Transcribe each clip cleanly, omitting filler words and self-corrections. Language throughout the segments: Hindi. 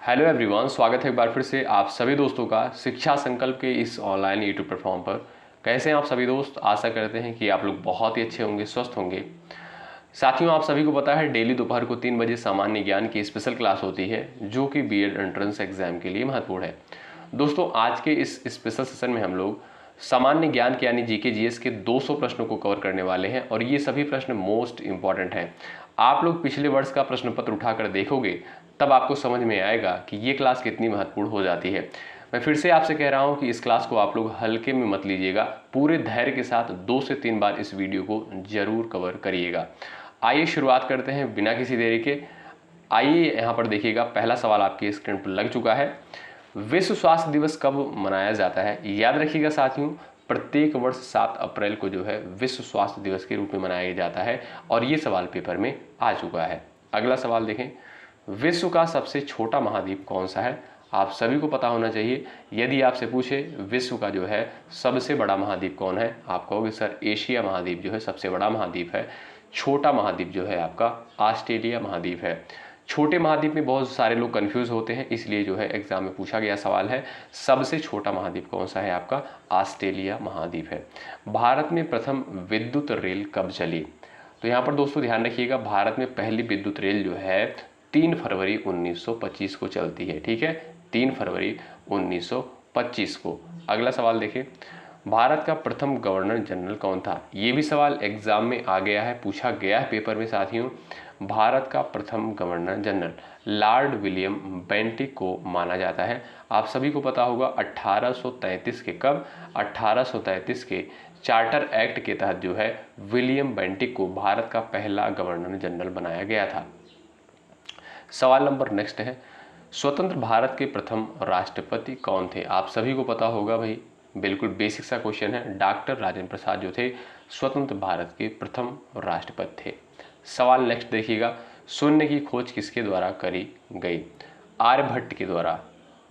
हेलो एवरीवन, स्वागत है एक बार फिर से आप सभी दोस्तों का शिक्षा संकल्प के इस ऑनलाइन यूट्यूब प्लेटफॉर्म पर। कैसे हैं आप सभी दोस्त? आशा करते हैं कि आप लोग बहुत ही अच्छे होंगे, स्वस्थ होंगे। साथियों, आप सभी को पता है डेली दोपहर को 3 बजे सामान्य ज्ञान की स्पेशल क्लास होती है जो कि बीएड एंट्रेंस एग्जाम के लिए महत्वपूर्ण है। दोस्तों, आज के इस स्पेशल सेशन में हम लोग सामान्य ज्ञान के यानी जीके जीएस के 200 प्रश्नों को कवर करने वाले हैं और ये सभी प्रश्न मोस्ट इंपॉर्टेंट हैं। आप लोग पिछले वर्ष का प्रश्न पत्र उठाकर देखोगे तब आपको समझ में आएगा कि ये क्लास कितनी महत्वपूर्ण हो जाती है। मैं फिर से आपसे कह रहा हूं कि इस क्लास को आप लोग हल्के में मत लीजिएगा, पूरे धैर्य के साथ 2 से 3 बार इस वीडियो को जरूर कवर करिएगा। आइए शुरुआत करते हैं बिना किसी देरी के। आइए यहाँ पर देखिएगा, पहला सवाल आपकी स्क्रीन पर लग चुका है। विश्व स्वास्थ्य दिवस कब मनाया जाता है? याद रखिएगा साथियों, प्रत्येक वर्ष 7 अप्रैल को जो है विश्व स्वास्थ्य दिवस के रूप में मनाया जाता है और ये सवाल पेपर में आ चुका है। अगला सवाल देखें, विश्व का सबसे छोटा महाद्वीप कौन सा है? आप सभी को पता होना चाहिए। यदि आपसे पूछे विश्व का जो है सबसे बड़ा महाद्वीप कौन है, आप कहोगे सर एशिया महाद्वीप जो है सबसे बड़ा महाद्वीप है। छोटा महाद्वीप जो है आपका ऑस्ट्रेलिया महाद्वीप है। छोटे महाद्वीप में बहुत सारे लोग कंफ्यूज होते हैं, इसलिए जो है एग्जाम में पूछा गया सवाल है सबसे छोटा महाद्वीप कौन सा है, आपका ऑस्ट्रेलिया महाद्वीप है। भारत में प्रथम विद्युत रेल कब चली? तो यहाँ पर दोस्तों ध्यान रखिएगा, भारत में पहली विद्युत रेल जो है 3 फरवरी 1925 को चलती है। ठीक है, 3 फरवरी 1925 को। अगला सवाल देखें, भारत का प्रथम गवर्नर जनरल कौन था? ये भी सवाल एग्जाम में आ गया है, पूछा गया है पेपर में साथियों। भारत का प्रथम governor general Lord William Bentinck को माना जाता है। आप सभी को पता होगा 1833 के कब 1833 के चार्टर एक्ट के तहत जो है विलियम बेंटिक को भारत का पहला गवर्नर जनरल बनाया गया था। सवाल नंबर नेक्स्ट है, स्वतंत्र भारत के प्रथम राष्ट्रपति कौन थे? आप सभी को पता होगा भाई, बिल्कुल बेसिक सा क्वेश्चन है। डॉक्टर राजेंद्र प्रसाद जो थे स्वतंत्र भारत के प्रथम राष्ट्रपति थे। सवाल नेक्स्ट देखिएगा, शून्य की खोज किसके द्वारा करी गई? आर्यभट्ट के द्वारा।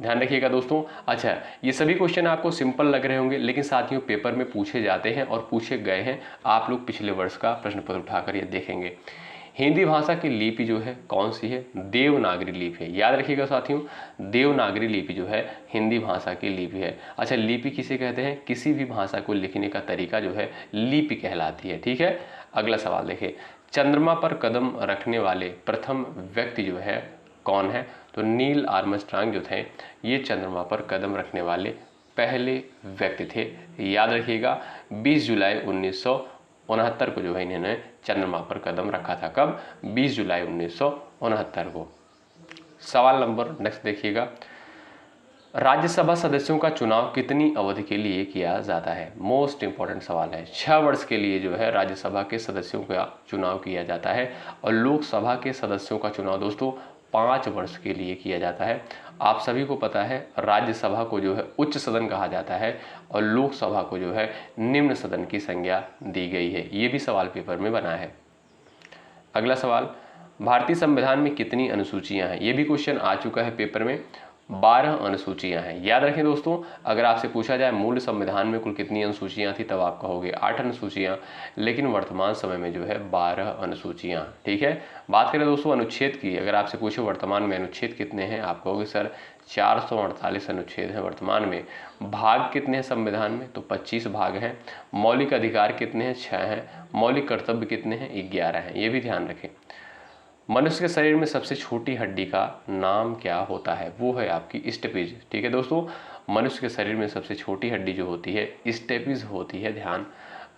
ध्यान रखिएगा दोस्तों। अच्छा, ये सभी क्वेश्चन आपको सिंपल लग रहे होंगे, लेकिन साथियों पेपर में पूछे जाते हैं और पूछे गए हैं। आप लोग पिछले वर्ष का प्रश्न पत्र उठाकर ये देखेंगे। हिंदी भाषा की लिपि जो है कौन सी है? देवनागरी लिपि है। याद रखिएगा साथियों, देवनागरी लिपि जो है हिंदी भाषा की लिपि है। अच्छा, लिपि किसे कहते हैं? किसी भी भाषा को लिखने का तरीका जो है लिपि कहलाती है। ठीक है, अगला सवाल देखिए, चंद्रमा पर कदम रखने वाले प्रथम व्यक्ति जो है कौन है? तो नील आर्मस्ट्रांग जो थे ये चंद्रमा पर कदम रखने वाले पहले व्यक्ति थे। याद रखिएगा 20 जुलाई 1969 को जो है इन्होंने चंद्रमा पर कदम रखा था। कब? 20 जुलाई 1969 को। सवाल नंबर नेक्स्ट देखिएगा, राज्यसभा सदस्यों का चुनाव कितनी अवधि के लिए किया जाता है? मोस्ट इंपॉर्टेंट सवाल है। 6 वर्ष के लिए जो है राज्यसभा के सदस्यों का चुनाव किया जाता है और लोकसभा के सदस्यों का चुनाव दोस्तों 5 वर्ष के लिए किया जाता है। आप सभी को पता है राज्यसभा को जो है उच्च सदन कहा जाता है और लोकसभा को जो है निम्न सदन की संज्ञा दी गई है। ये भी सवाल पेपर में बना है। अगला सवाल, भारतीय संविधान में कितनी अनुसूचियां हैं? ये भी क्वेश्चन आ चुका है पेपर में। 12 अनुसूचियां हैं। याद रखें दोस्तों, अगर आपसे पूछा जाए मूल संविधान में कुल कितनी अनुसूचियां थी तब आप कहोगे 8 अनुसूचियां, लेकिन वर्तमान समय में जो है 12 अनुसूचियां। ठीक है, बात करें दोस्तों अनुच्छेद की, अगर आपसे पूछे वर्तमान में अनुच्छेद कितने हैं, आप कहोगे सर 448 अनुच्छेद हैं वर्तमान में। भाग कितने हैं संविधान में? तो 25 भाग हैं। मौलिक अधिकार कितने हैं? 6 हैं। मौलिक कर्तव्य कितने हैं? 11 हैं। ये भी ध्यान रखें। मनुष्य के शरीर में सबसे छोटी हड्डी का नाम क्या होता है? वो है आपकी स्टेपिज। ठीक है दोस्तों, मनुष्य के शरीर में सबसे छोटी हड्डी जो होती है स्टेपिज होती है। ध्यान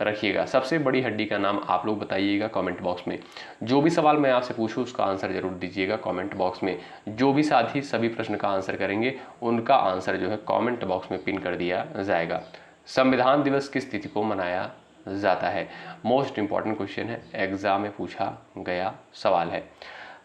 रखिएगा। सबसे बड़ी हड्डी का नाम आप लोग बताइएगा कमेंट बॉक्स में। जो भी सवाल मैं आपसे पूछूं उसका आंसर जरूर दीजिएगा कमेंट बॉक्स में। जो भी साथी सभी प्रश्न का आंसर करेंगे उनका आंसर जो है कमेंट बॉक्स में पिन कर दिया जाएगा। संविधान दिवस किस तिथि को मनाया जाता है? मोस्ट इंपॉर्टेंट क्वेश्चन है, एग्जाम में पूछा गया सवाल है।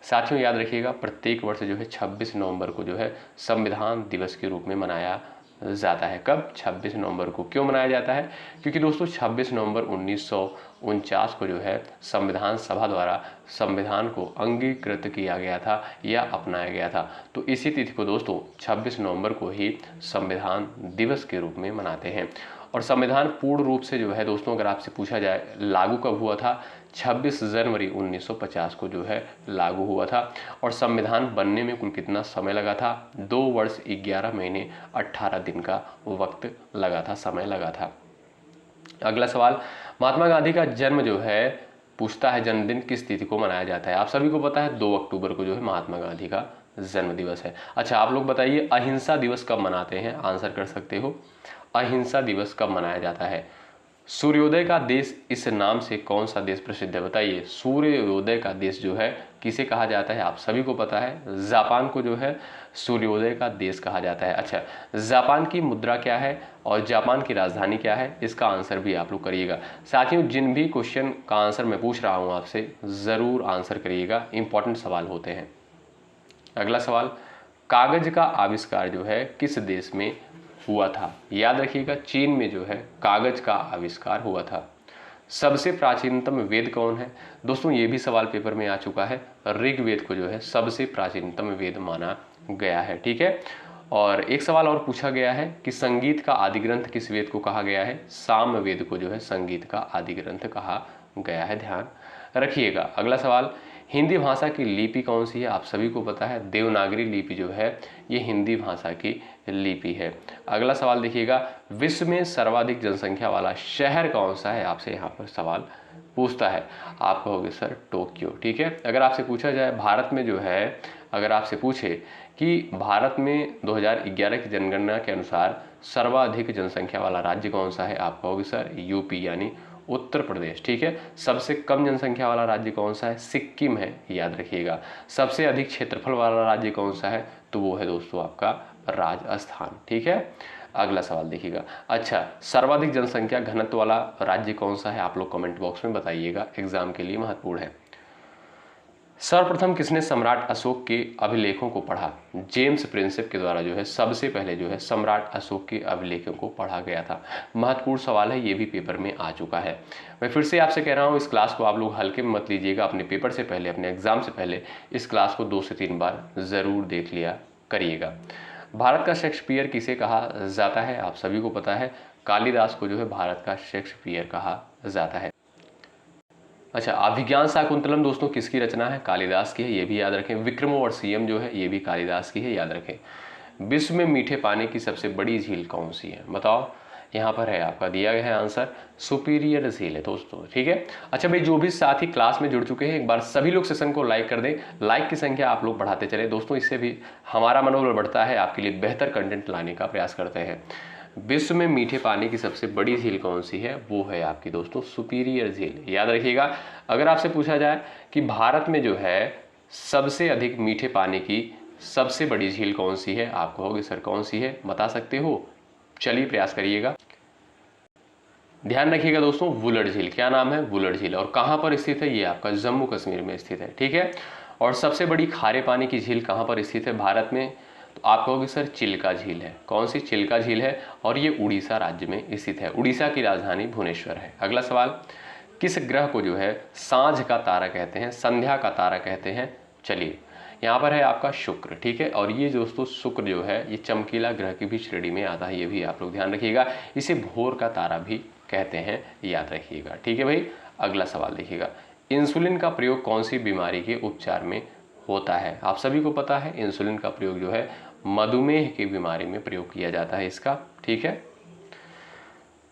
साथियों याद रखिएगा, प्रत्येक वर्ष जो है 26 नवंबर को जो है संविधान दिवस के रूप में मनाया जाता है। कब? 26 नवंबर को। क्यों मनाया जाता है? क्योंकि दोस्तों 26 नवंबर 1949 को जो है संविधान सभा द्वारा संविधान को अंगीकृत किया गया था या अपनाया गया था। तो इसी तिथि को दोस्तों 26 नवंबर को ही संविधान दिवस के रूप में मनाते हैं। और संविधान पूर्ण रूप से जो है दोस्तों अगर आपसे पूछा जाए लागू कब हुआ था, 26 जनवरी 1950 को जो है लागू हुआ था। और संविधान बनने में कुल कितना समय लगा था? 2 वर्ष 11 महीने 18 दिन का वक्त लगा था, समय लगा था। अगला सवाल, महात्मा गांधी का जन्म जो है पूछता है जन्मदिन किस तिथि को मनाया जाता है? आप सभी को पता है 2 अक्टूबर को जो है महात्मा गांधी का जन्म दिवस है। अच्छा, आप लोग बताइए अहिंसा दिवस कब मनाते हैं? आंसर कर सकते हो, अहिंसा दिवस कब मनाया जाता है? सूर्योदय का देश इस नाम से कौन सा देश प्रसिद्ध है? बताइए, सूर्योदय का देश जो है किसे कहा जाता है? आप सभी को पता है, जापान को जो है सूर्योदय का देश कहा जाता है। अच्छा, जापान की मुद्रा क्या है और जापान की राजधानी क्या है? इसका आंसर भी आप लोग करिएगा। साथियों, जिन भी क्वेश्चन का आंसर मैं पूछ रहा हूं आपसे, जरूर आंसर करिएगा, इंपॉर्टेंट सवाल होते हैं। अगला सवाल, कागज का आविष्कार जो है किस देश में हुआ था? याद रखिएगा, चीन में जो है कागज का आविष्कार हुआ था। सबसे प्राचीनतम वेद कौन है? दोस्तों, ये भी सवाल पेपर में आ चुका है, ऋग्वेद को जो है सबसे प्राचीनतम वेद माना गया है। ठीक है, और एक सवाल और पूछा गया है कि संगीत का आदि ग्रंथ किस वेद को कहा गया है? साम वेद को जो है संगीत का आदि ग्रंथ कहा गया है, ध्यान रखिएगा। अगला सवाल, हिंदी भाषा की लिपि कौन सी है? आप सभी को पता है देवनागरी लिपि जो है ये हिंदी भाषा की लिपि है। अगला सवाल देखिएगा, विश्व में सर्वाधिक जनसंख्या वाला शहर कौन सा है? आपसे यहाँ पर सवाल पूछता है, आप कहोगे सर टोक्यो। ठीक है, अगर आपसे पूछा जाए भारत में जो है, अगर आपसे पूछे कि भारत में 2011 की जनगणना के अनुसार सर्वाधिक जनसंख्या वाला राज्य कौन सा है? आप कहोगे सर यूपी यानी उत्तर प्रदेश। ठीक है, सबसे कम जनसंख्या वाला राज्य कौन सा है? सिक्किम है, याद रखिएगा। सबसे अधिक क्षेत्रफल वाला राज्य कौन सा है? तो वो है दोस्तों आपका राजस्थान। ठीक है, अगला सवाल देखिएगा। अच्छा, सर्वाधिक जनसंख्या घनत्व वाला राज्य कौन सा है? आप लोग कमेंट बॉक्स में बताइएगा, एग्जाम के लिए महत्वपूर्ण है। सर्वप्रथम किसने सम्राट अशोक के अभिलेखों को पढ़ा? जेम्स प्रिंसेप के द्वारा जो है सबसे पहले जो है सम्राट अशोक के अभिलेखों को पढ़ा गया था। महत्वपूर्ण सवाल है, ये भी पेपर में आ चुका है। मैं फिर से आपसे कह रहा हूँ, इस क्लास को आप लोग हल्के में मत लीजिएगा। अपने पेपर से पहले, अपने एग्जाम से पहले इस क्लास को 2 से 3 बार जरूर देख लिया करिएगा। भारत का शेक्सपियर किसे कहा जाता है? आप सभी को पता है, कालिदास को जो है भारत का शेक्सपियर कहा जाता है। अच्छा, अभिज्ञान शाकुंतलम दोस्तों किसकी रचना है? कालिदास की है, ये भी याद रखें। विक्रमोर्वशीयम जो है ये भी कालिदास की है, याद रखें। विश्व में मीठे पानी की सबसे बड़ी झील कौन सी है? बताओ, यहाँ पर है आपका दिया गया है आंसर, सुपीरियर झील है दोस्तों। ठीक है, अच्छा भाई, जो भी साथी क्लास में जुड़ चुके हैं, एक बार सभी लोग सेशन को लाइक कर दें। लाइक की संख्या आप लोग बढ़ाते चले दोस्तों, इससे भी हमारा मनोबल बढ़ता है, आपके लिए बेहतर कंटेंट लाने का प्रयास करते हैं। विश्व में मीठे पानी की सबसे बड़ी झील कौन सी है? वो है आपकी दोस्तों सुपीरियर झील, याद रखिएगा। अगर आपसे पूछा जाए कि भारत में जो है सबसे अधिक मीठे पानी की सबसे बड़ी झील कौन सी है, आप कहोगे सर कौन सी है? बता सकते हो? चलिए प्रयास करिएगा। ध्यान रखिएगा दोस्तों, वुलर झील। क्या नाम है? वुलर झील। और कहाँ पर स्थित है? ये आपका जम्मू कश्मीर में स्थित है। ठीक है, और सबसे बड़ी खारे पानी की झील कहाँ पर स्थित है भारत में? तो आप कहोगे सर चिल्का झील है। कौन सी? चिल्का झील है, और ये उड़ीसा राज्य में स्थित है। उड़ीसा की राजधानी भुवनेश्वर है। अगला सवाल, किस ग्रह को जो है सांझ का तारा कहते हैं, संध्या का तारा कहते हैं? चलिए, यहाँ पर है आपका शुक्र। ठीक है, और ये दोस्तों शुक्र जो है ये चमकीला ग्रह की भी श्रेणी में आता है, ये भी आप लोग ध्यान रखिएगा। इसे भोर का तारा भी कहते हैं, याद रखिएगा। ठीक है भाई, अगला सवाल देखिएगा, इंसुलिन का प्रयोग कौन सी बीमारी के उपचार में होता है? आप सभी को पता है इंसुलिन का प्रयोग जो है मधुमेह की बीमारी में प्रयोग किया जाता है इसका। ठीक है,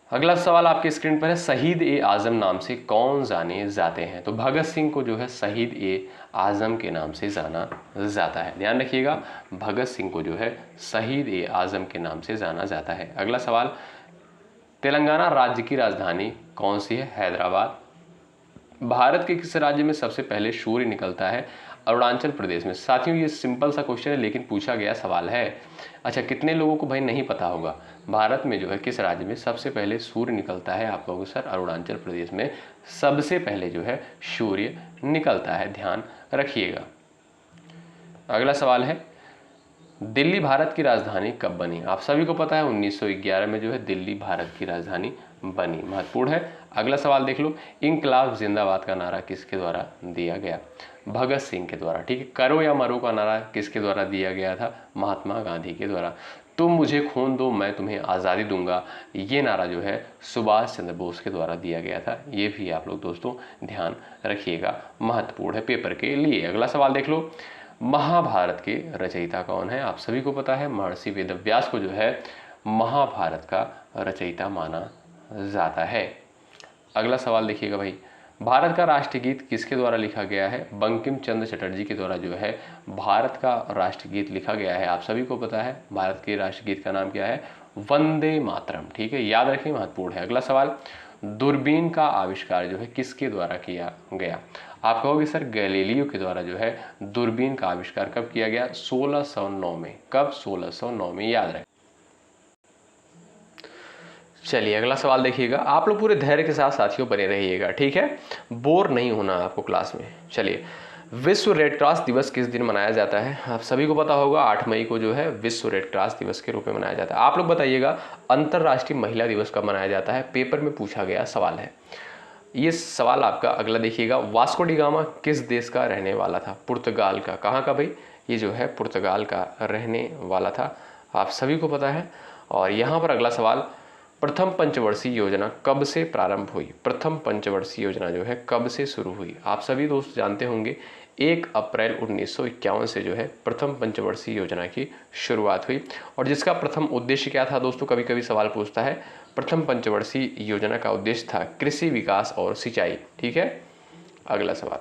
अगला सवाल आपके स्क्रीन पर है, शहीद ए आजम नाम से कौन जाने जाते हैं? तो भगत सिंह को जो है शहीद ए आजम के नाम से जाना जाता है। ध्यान रखिएगा, भगत सिंह को जो है शहीद ए आजम के नाम से जाना जाता है। अगला सवाल, तेलंगाना राज्य की राजधानी कौन सी है? हैदराबाद। भारत के किस राज्य में सबसे पहले सूर्य निकलता है? अरुणाचल प्रदेश में। साथियों, ये सिंपल सा क्वेश्चन है लेकिन पूछा गया सवाल है। अच्छा, कितने लोगों को भाई नहीं पता होगा, भारत में जो है किस राज्य में सबसे पहले सूर्य निकलता है? आप कहोगे सर अरुणाचल प्रदेश में सबसे पहले जो है सूर्य निकलता है, ध्यान रखिएगा। अगला सवाल है, दिल्ली भारत की राजधानी कब बनी? आप सभी को पता है 1911 में जो है दिल्ली भारत की राजधानी बनी, महत्वपूर्ण है। अगला सवाल देख लो, इंकलाब जिंदाबाद का नारा किसके द्वारा दिया गया? भगत सिंह के द्वारा। ठीक है, करो या मरो का नारा किसके द्वारा दिया गया था? महात्मा गांधी के द्वारा। तुम मुझे खून दो मैं तुम्हें आज़ादी दूंगा, ये नारा जो है सुभाष चंद्र बोस के द्वारा दिया गया था। ये भी आप लोग दोस्तों ध्यान रखिएगा, महत्वपूर्ण है पेपर के लिए। अगला सवाल देख लो, महाभारत के रचयिता कौन है? आप सभी को पता है महर्षि वेदव्यास को जो है महाभारत का रचयिता माना जाता है। अगला सवाल देखिएगा भाई, भारत का राष्ट्रगीत किसके द्वारा लिखा गया है? बंकिम चंद्र चटर्जी के द्वारा जो है भारत का राष्ट्रगीत लिखा गया है। आप सभी को पता है भारत के राष्ट्रगीत का नाम क्या है? वंदे मातरम। ठीक है, याद रखें, महत्वपूर्ण है। अगला सवाल, दूरबीन का आविष्कार जो है किसके द्वारा किया गया? आप कहोगे सर गैलीलियो के द्वारा जो है दूरबीन का आविष्कार कब किया गया? 1609 में। कब? 1609 में, याद रखें। चलिए अगला सवाल देखिएगा, आप लोग पूरे धैर्य के साथ साथियों बने रहिएगा, ठीक है, बोर नहीं होना आपको क्लास में। चलिए, विश्व रेड क्रॉस दिवस किस दिन मनाया जाता है? आप सभी को पता होगा 8 मई को जो है विश्व रेड क्रॉस दिवस के रूप में मनाया जाता है। आप लोग बताइएगा अंतर्राष्ट्रीय महिला दिवस कब मनाया जाता है? पेपर में पूछा गया सवाल है ये सवाल आपका। अगला देखिएगा, वास्को डी गामा किस देश का रहने वाला था? पुर्तगाल का। कहाँ का भाई? ये जो है पुर्तगाल का रहने वाला था, आप सभी को पता है। और यहाँ पर अगला सवाल, प्रथम पंचवर्षीय योजना कब से प्रारंभ हुई? प्रथम पंचवर्षीय योजना जो है कब से शुरू हुई? आप सभी दोस्त जानते होंगे 1 अप्रैल 1951 से जो है प्रथम पंचवर्षीय योजना की शुरुआत हुई। और जिसका प्रथम उद्देश्य क्या था दोस्तों? कभी कभी सवाल पूछता है। प्रथम पंचवर्षीय योजना का उद्देश्य था कृषि विकास और सिंचाई। ठीक है। अगला सवाल,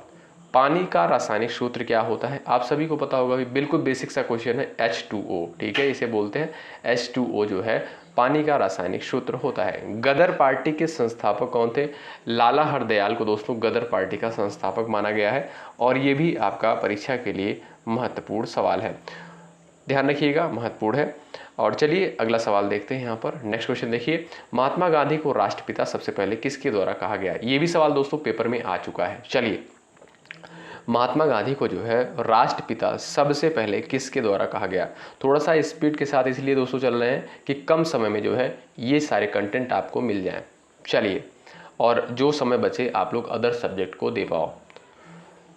पानी का रासायनिक सूत्र क्या होता है? आप सभी को पता होगा, बिल्कुल बेसिक सा क्वेश्चन है, H2O। ठीक है, इसे बोलते हैं H2O जो है पानी का रासायनिक सूत्र होता है। गदर पार्टी के संस्थापक कौन थे? लाला हरदयाल को दोस्तों गदर पार्टी का संस्थापक माना गया है। और ये भी आपका परीक्षा के लिए महत्वपूर्ण सवाल है, ध्यान रखिएगा, महत्वपूर्ण है। और चलिए अगला सवाल देखते हैं। यहाँ पर नेक्स्ट क्वेश्चन देखिए, महात्मा गांधी को राष्ट्रपिता सबसे पहले किसके द्वारा कहा गया? ये भी सवाल दोस्तों पेपर में आ चुका है। चलिए, महात्मा गांधी को जो है राष्ट्रपिता सबसे पहले किसके द्वारा कहा गया? थोड़ा सा स्पीड के साथ इसलिए दोस्तों चल रहे हैं कि कम समय में जो है ये सारे कंटेंट आपको मिल जाएं। चलिए, और जो समय बचे आप लोग अदर सब्जेक्ट को दे पाओ।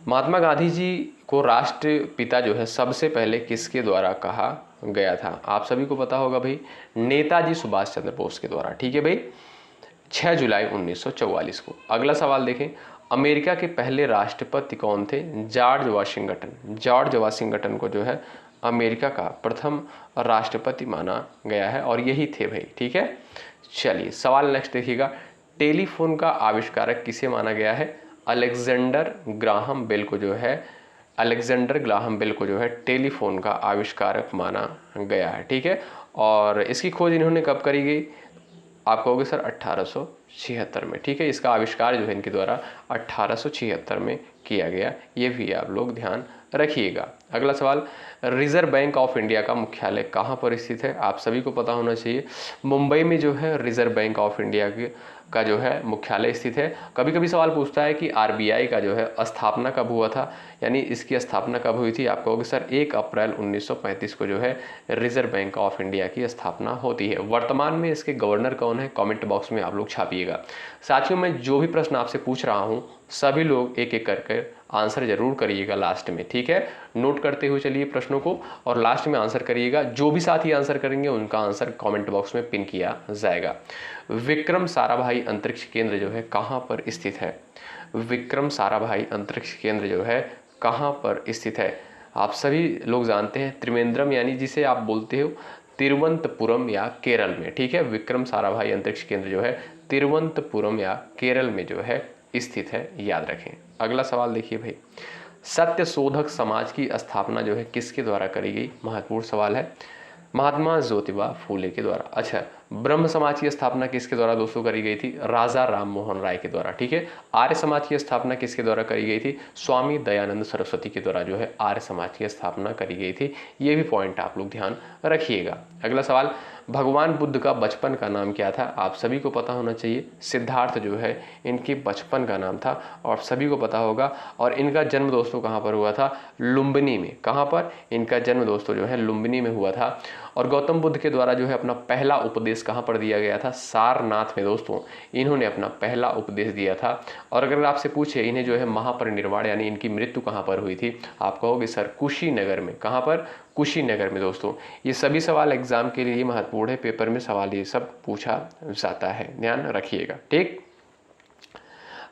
महात्मा गांधी जी को राष्ट्रपिता जो है सबसे पहले किसके द्वारा कहा गया था? आप सभी को पता होगा भाई, नेताजी सुभाष चंद्र बोस के द्वारा। ठीक है भाई, 6 जुलाई 1944 को। अगला सवाल देखें, अमेरिका के पहले राष्ट्रपति कौन थे? George Washington. जॉर्ज वाशिंगटन को जो है अमेरिका का प्रथम राष्ट्रपति माना गया है और यही थे भाई। ठीक है। चलिए सवाल नेक्स्ट देखिएगा, टेलीफोन का आविष्कारक किसे माना गया है? अलेक्जेंडर ग्राहम बेल को जो है टेलीफोन का आविष्कारक माना गया है। ठीक है। और इसकी खोज इन्होंने कब करी गई? आप कहोगे सर 1876 में। ठीक है, इसका आविष्कार जो है इनके द्वारा 1876 में किया गया, ये भी आप लोग ध्यान रखिएगा। अगला सवाल, रिजर्व बैंक ऑफ इंडिया का मुख्यालय कहाँ पर स्थित है? आप सभी को पता होना चाहिए, मुंबई में जो है रिजर्व बैंक ऑफ इंडिया का जो है मुख्यालय स्थित है। कभी कभी सवाल पूछता है कि आरबीआई का जो है स्थापना कब हुआ था, यानी इसकी स्थापना कब हुई थी? आप कहोगे सर 1 अप्रैल 1935 को जो है रिजर्व बैंक ऑफ इंडिया की स्थापना होती है। वर्तमान में इसके गवर्नर कौन है? कमेंट बॉक्स में आप लोग छापिएगा। साथियों, मैं जो भी प्रश्न आपसे पूछ रहा हूँ सभी लोग एक एक करके आंसर जरूर करिएगा लास्ट में। ठीक है, नोट करते हुए चलिए प्रश्नों को और लास्ट में आंसर करिएगा। जो भी साथी आंसर करेंगे उनका आंसर कमेंट बॉक्स में पिन किया जाएगा। विक्रम साराभाई अंतरिक्ष केंद्र जो है कहाँ पर स्थित है? विक्रम साराभाई अंतरिक्ष केंद्र जो है कहाँ पर स्थित है? आप सभी लोग जानते हैं, त्रिवेंद्रम, यानी जिसे आप बोलते हो तिरुवनंतपुरम या केरल में। ठीक है, विक्रम साराभाई अंतरिक्ष केंद्र जो है तिरुवनंतपुरम या केरल में जो है स्थित है, याद रखें। अगला सवाल देखिए भाई, सत्य शोधक समाज की स्थापना जो है किसके द्वारा करी गई? महत्वपूर्ण सवाल है, महात्मा ज्योतिबा फूले के द्वारा। अच्छा, ब्रह्म समाज की स्थापना किसके द्वारा दोस्तों करी गई थी? राजा राम मोहन राय के द्वारा। ठीक है, आर्य समाज की स्थापना किसके द्वारा करी गई थी? स्वामी दयानंद सरस्वती के द्वारा जो है आर्य समाज की स्थापना करी गई थी। ये भी पॉइंट आप लोग ध्यान रखिएगा। अगला सवाल, भगवान बुद्ध का बचपन का नाम क्या था? आप सभी को पता होना चाहिए, सिद्धार्थ जो है इनके बचपन का नाम था और सभी को पता होगा। और इनका जन्म दोस्तों कहाँ पर हुआ था? लुम्बिनी में। कहाँ पर? इनका जन्म दोस्तों जो है लुम्बिनी में हुआ था। और गौतम बुद्ध के द्वारा जो है अपना पहला उपदेश कहाँ पर दिया गया था? सारनाथ में दोस्तों इन्होंने अपना पहला उपदेश दिया था। और अगर आपसे पूछे इन्हें जो है महापरिनिर्वाण यानी इनकी मृत्यु कहाँ पर हुई थी, आप कहोगे सर कुशीनगर में। कहाँ पर? कुशीनगर में। दोस्तों ये सभी सवाल एग्जाम के लिए महत्वपूर्ण है, पेपर में सवाल ये सब पूछा जाता है, ध्यान रखिएगा। ठीक,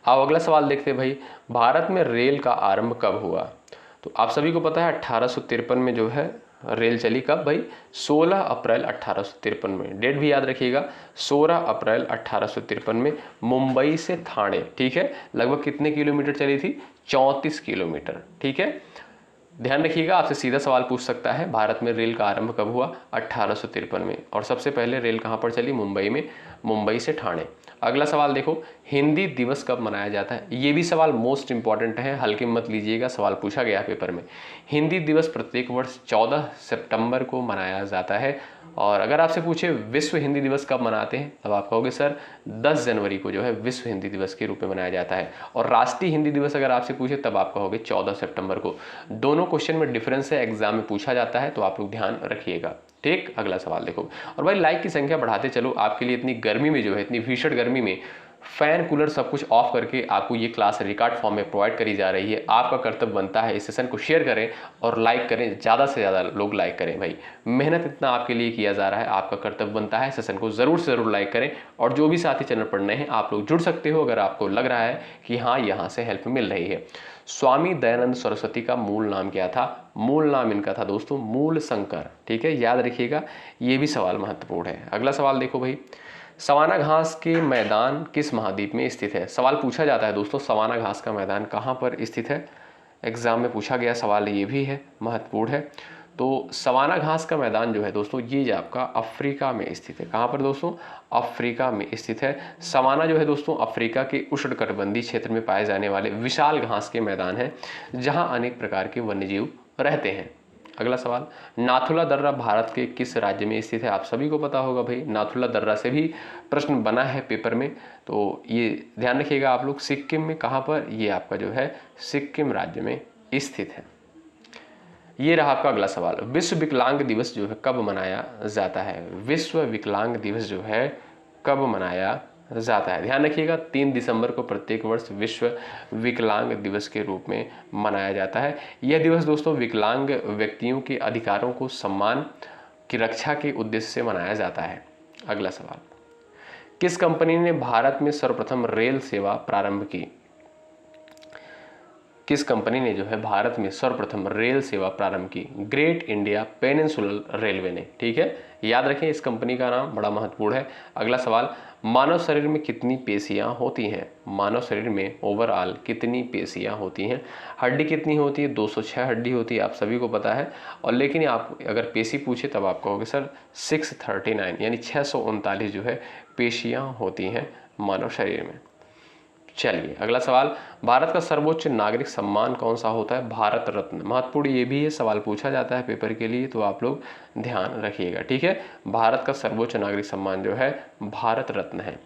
अब अगला सवाल देखते हैं भाई, भारत में रेल का आरंभ कब हुआ? तो आप सभी को पता है 1853 में जो है रेल चली। कब भाई? 16 अप्रैल 1853 में। डेट भी याद रखिएगा, 16 अप्रैल 1853 में मुंबई से ठाणे। ठीक है, लगभग कितने किलोमीटर चली थी? 34 किलोमीटर। ठीक है, ध्यान रखिएगा, आपसे सीधा सवाल पूछ सकता है, भारत में रेल का आरंभ कब हुआ? 1853 में। और सबसे पहले रेल कहाँ पर चली? मुंबई में, मुंबई से ठाणे। अगला सवाल देखो, हिंदी दिवस कब मनाया जाता है? ये भी सवाल मोस्ट इंपॉर्टेंट है, हल्के मत लीजिएगा, सवाल पूछा गया है पेपर में। हिंदी दिवस प्रत्येक वर्ष 14 सितंबर को मनाया जाता है। और अगर आपसे पूछे विश्व हिंदी दिवस कब मनाते हैं, तब आप कहोगे सर 10 जनवरी को जो है विश्व हिंदी दिवस के रूप में मनाया जाता है। और राष्ट्रीय हिंदी दिवस अगर आपसे पूछे तब आप कहोगे 14 सितंबर को। दोनों क्वेश्चन में डिफरेंस है, एग्जाम में पूछा जाता है, तो आप लोग ध्यान रखिएगा। ठीक, अगला सवाल देखो। और भाई लाइक की संख्या बढ़ाते चलो, आपके लिए इतनी गर्मी में जो है, इतनी भीषण गर्मी में फैन कूलर सब कुछ ऑफ करके आपको ये क्लास रिकॉर्ड फॉर्म में प्रोवाइड करी जा रही है। आपका कर्तव्य बनता है इस सेशन को शेयर करें और लाइक करें, ज़्यादा से ज़्यादा लोग लाइक करें। भाई मेहनत इतना आपके लिए किया जा रहा है, आपका कर्तव्य बनता है सेशन को ज़रूर से ज़रूर लाइक करें। और जो भी साथी चैनल पर नए हैं, आप लोग जुड़ सकते हो अगर आपको लग रहा है कि हाँ यहाँ से हेल्प मिल रही है। स्वामी दयानंद सरस्वती का मूल नाम क्या था? मूल नाम इनका था दोस्तों मूल शंकर। ठीक है, याद रखिएगा, ये भी सवाल महत्वपूर्ण है। अगला सवाल देखो भाई, सवाना घास के मैदान किस महाद्वीप में स्थित है? सवाल पूछा जाता है दोस्तों, सवाना घास का मैदान कहाँ पर स्थित है? एग्जाम में पूछा गया सवाल, ये भी है, महत्वपूर्ण है। तो सवाना घास का मैदान जो है दोस्तों, ये आपका अफ्रीका में स्थित है। कहाँ पर दोस्तों? अफ्रीका में स्थित है। सवाना जो है दोस्तों अफ्रीका के उष्णकटिबंधीय क्षेत्र में पाए जाने वाले विशाल घास के मैदान है, जहाँ अनेक प्रकार के वन्यजीव रहते हैं। अगला सवाल, नाथुला दर्रा भारत के किस राज्य में स्थित है? आप सभी को पता होगा भाई, नाथुला दर्रा से भी प्रश्न बना है पेपर में, तो ये ध्यान रखिएगा आप लोग। सिक्किम में। कहाँ पर? ये आपका जो है सिक्किम राज्य में स्थित है। ये रहा आपका अगला सवाल, विश्व विकलांग दिवस जो है कब मनाया जाता है? विश्व विकलांग दिवस जो है कब मनाया जाता है? ध्यान रखिएगा, 3 दिसंबर को प्रत्येक वर्ष विश्व विकलांग दिवस के रूप में मनाया जाता है। यह दिवस दोस्तों विकलांग व्यक्तियों के अधिकारों को सम्मान की रक्षा के उद्देश्य से मनाया जाता है। अगला सवाल, किस कंपनी ने भारत में सर्वप्रथम रेल सेवा प्रारंभ की? किस कंपनी ने जो है भारत में सर्वप्रथम रेल सेवा प्रारंभ की? ग्रेट इंडिया पेनिनसुलर रेलवे ने। ठीक है, याद रखें इस कंपनी का नाम, बड़ा महत्वपूर्ण है। अगला सवाल, मानव शरीर में कितनी पेशियां होती हैं? मानव शरीर में ओवरऑल कितनी पेशियां होती हैं? हड्डी कितनी होती है? 206 हड्डी होती है, आप सभी को पता है। और लेकिन आप अगर पेशी पूछे तब आप कहोगे सर 639 यानी 639 जो है पेशियां होती हैं मानव शरीर में। चलिए अगला सवाल, भारत का सर्वोच्च नागरिक सम्मान कौन सा होता है? भारत रत्न। महत्वपूर्ण ये भी है, सवाल पूछा जाता है पेपर के लिए, तो आप लोग ध्यान रखिएगा। ठीक है, भारत का सर्वोच्च नागरिक सम्मान जो है भारत रत्न है।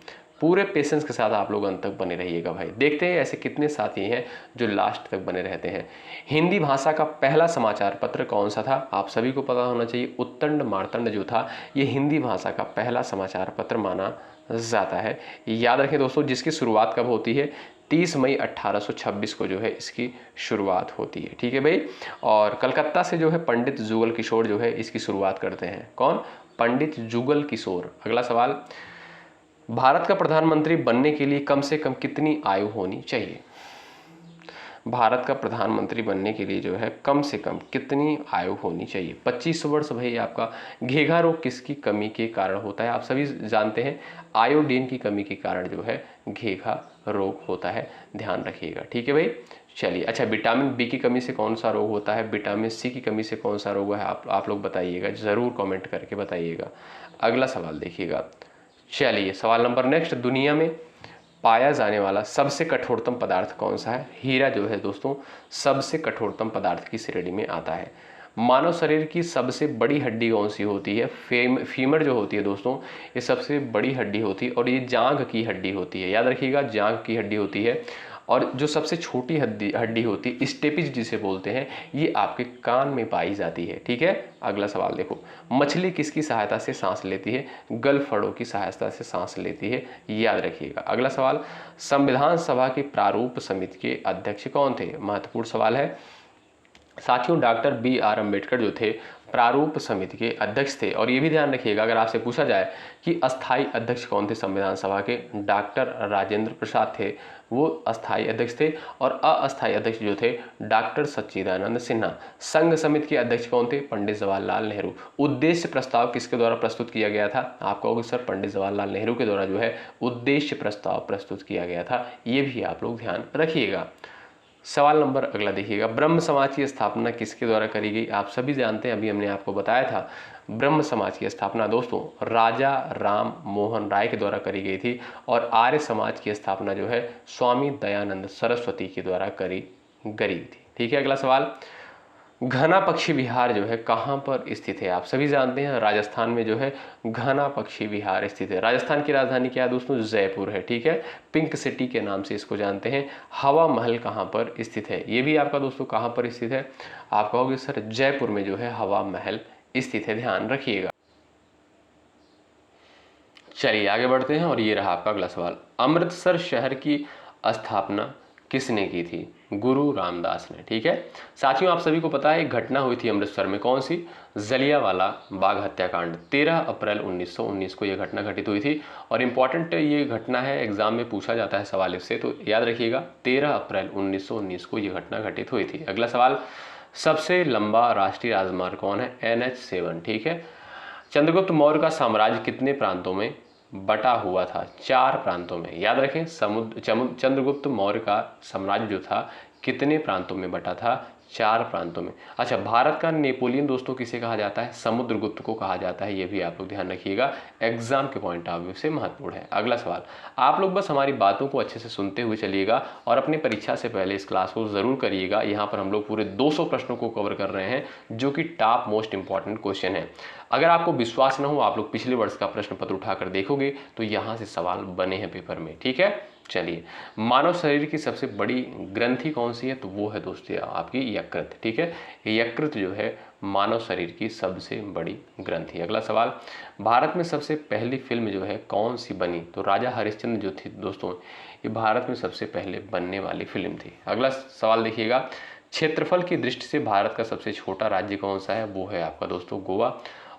पूरे पेशेंस के साथ आप लोग अंत तक बने रहिएगा भाई। देखते हैं ऐसे कितने साथी हैं जो लास्ट तक बने रहते हैं। हिंदी भाषा का पहला समाचार पत्र कौन सा था? आप सभी को पता होना चाहिए, उत्तंड मार्तंड जो था ये हिंदी भाषा का पहला समाचार पत्र माना जाता है। याद रखें दोस्तों, जिसकी शुरुआत कब होती है? 30 मई 1826 को जो है इसकी शुरुआत होती है। ठीक है भाई, और कलकत्ता से जो है पंडित जुगल किशोर जो है इसकी शुरुआत करते हैं। कौन? पंडित जुगल किशोर। अगला सवाल, भारत का प्रधानमंत्री बनने के लिए कम से कम कितनी आयु होनी चाहिए? भारत का प्रधानमंत्री बनने के लिए जो है कम से कम कितनी आयु होनी चाहिए? 25 वर्ष। भाई आपका घेघा रोग किसकी कमी के कारण होता है? आप सभी जानते हैं, आयोडीन की कमी के कारण जो है घेघा रोग होता है, ध्यान रखिएगा। ठीक है भाई, चलिए। अच्छा, विटामिन बी की कमी से कौन सा रोग होता है? विटामिन सी की कमी से कौन सा रोग है? आप लोग बताइएगा, ज़रूर कमेंट करके बताइएगा। अगला सवाल देखिएगा। चलिए सवाल नंबर नेक्स्ट, दुनिया में पाया जाने वाला सबसे कठोरतम पदार्थ कौन सा है? हीरा जो है दोस्तों सबसे कठोरतम पदार्थ की श्रेणी में आता है। मानव शरीर की सबसे बड़ी हड्डी कौन सी होती है? फीमर जो होती है दोस्तों ये सबसे बड़ी हड्डी होती है और ये जांघ की हड्डी होती है। याद रखिएगा, जांघ की हड्डी होती है। और जो सबसे छोटी हड्डी हड्डी होती है स्टेपिज जिसे बोलते हैं, ये आपके कान में पाई जाती है। ठीक है, अगला सवाल देखो, मछली किसकी सहायता से सांस लेती है? गलफड़ों की सहायता से सांस लेती है, याद रखिएगा। अगला सवाल, संविधान सभा के प्रारूप समिति के अध्यक्ष कौन थे? महत्वपूर्ण सवाल है साथियों। Doctor B.R. अम्बेडकर जो थे प्रारूप समिति के अध्यक्ष थे। और ये भी ध्यान रखिएगा, अगर आपसे पूछा जाए कि अस्थाई अध्यक्ष कौन थे संविधान सभा के, डॉक्टर राजेंद्र प्रसाद थे, वो अस्थाई अध्यक्ष थे। और अस्थाई अध्यक्ष जो थे डॉक्टर सच्चिदानंद सिन्हा। संघ समिति के अध्यक्ष कौन थे? पंडित जवाहरलाल नेहरू। उद्देश्य प्रस्ताव किसके द्वारा प्रस्तुत किया गया था? आप कहोगे सर पंडित जवाहरलाल नेहरू के द्वारा जो है उद्देश्य प्रस्ताव प्रस्तुत किया गया था, ये भी आप लोग ध्यान रखिएगा। सवाल नंबर अगला देखिएगा, ब्रह्म समाज की स्थापना किसके द्वारा करी गई? आप सभी जानते हैं, अभी हमने आपको बताया था, ब्रह्म समाज की स्थापना दोस्तों राजा राम मोहन राय के द्वारा करी गई थी। और आर्य समाज की स्थापना जो है स्वामी दयानंद सरस्वती के द्वारा करी गई थी। ठीक है, अगला सवाल, घना पक्षी विहार जो है कहाँ पर स्थित है? आप सभी जानते हैं राजस्थान में जो है घना पक्षी विहार स्थित है। राजस्थान की राजधानी क्या है दोस्तों? जयपुर है। ठीक है, पिंक सिटी के नाम से इसको जानते हैं। हवा महल कहाँ पर स्थित है? ये भी आपका दोस्तों कहाँ पर स्थित है? आप कहोगे सर जयपुर में जो है हवा महल स्थित है, ध्यान रखिएगा। चलिए आगे बढ़ते हैं और ये रहा आपका अगला सवाल, अमृतसर शहर की स्थापना किसने की थी? गुरु रामदास ने। ठीक है साथियों, आप सभी को पता है एक घटना हुई थी अमृतसर में, कौन सी? जलियांवाला बाग हत्याकांड। 13 अप्रैल 1919 को यह घटना घटित हुई थी। और इम्पॉर्टेंट ये घटना है, एग्जाम में पूछा जाता है सवाल इससे, तो याद रखिएगा 13 अप्रैल 1919 को यह घटना घटित हुई थी। अगला सवाल, सबसे लंबा राष्ट्रीय राजमार्ग कौन है? NH7। ठीक है, चंद्रगुप्त मौर्य का साम्राज्य कितने प्रांतों में बटा हुआ था? 4 प्रांतों में। याद रखें, चंद्रगुप्त मौर्य का साम्राज्य जो था कितने प्रांतों में बटा था? 4 प्रांतों में। अच्छा, भारत का नेपोलियन दोस्तों किसे कहा जाता है? समुद्रगुप्त को कहा जाता है, ये भी आप लोग ध्यान रखिएगा, एग्जाम के पॉइंट ऑफ व्यू से महत्वपूर्ण है। अगला सवाल, आप लोग बस हमारी बातों को अच्छे से सुनते हुए चलिएगा और अपनी परीक्षा से पहले इस क्लास को जरूर करिएगा। यहाँ पर हम लोग पूरे 200 प्रश्नों को कवर कर रहे हैं, जो कि टॉप मोस्ट इंपॉर्टेंट क्वेश्चन है। अगर आपको विश्वास न हो, आप लोग पिछले वर्ष का प्रश्न पत्र उठाकर देखोगे तो यहाँ से सवाल बने हैं पेपर में। ठीक है, चलिए, मानव शरीर की सबसे बड़ी ग्रंथि कौन सी है? तो वो है दोस्तों आपकी यकृत। ठीक है, यकृत जो है मानव शरीर की सबसे बड़ी ग्रंथि। अगला सवाल, भारत में सबसे पहली फिल्म जो है कौन सी बनी? तो राजा हरिश्चंद्र जो थी दोस्तों, ये भारत में सबसे पहले बनने वाली फिल्म थी। अगला सवाल देखिएगा, क्षेत्रफल की दृष्टि से भारत का सबसे छोटा राज्य कौन सा है? वो है आपका दोस्तों गोवा।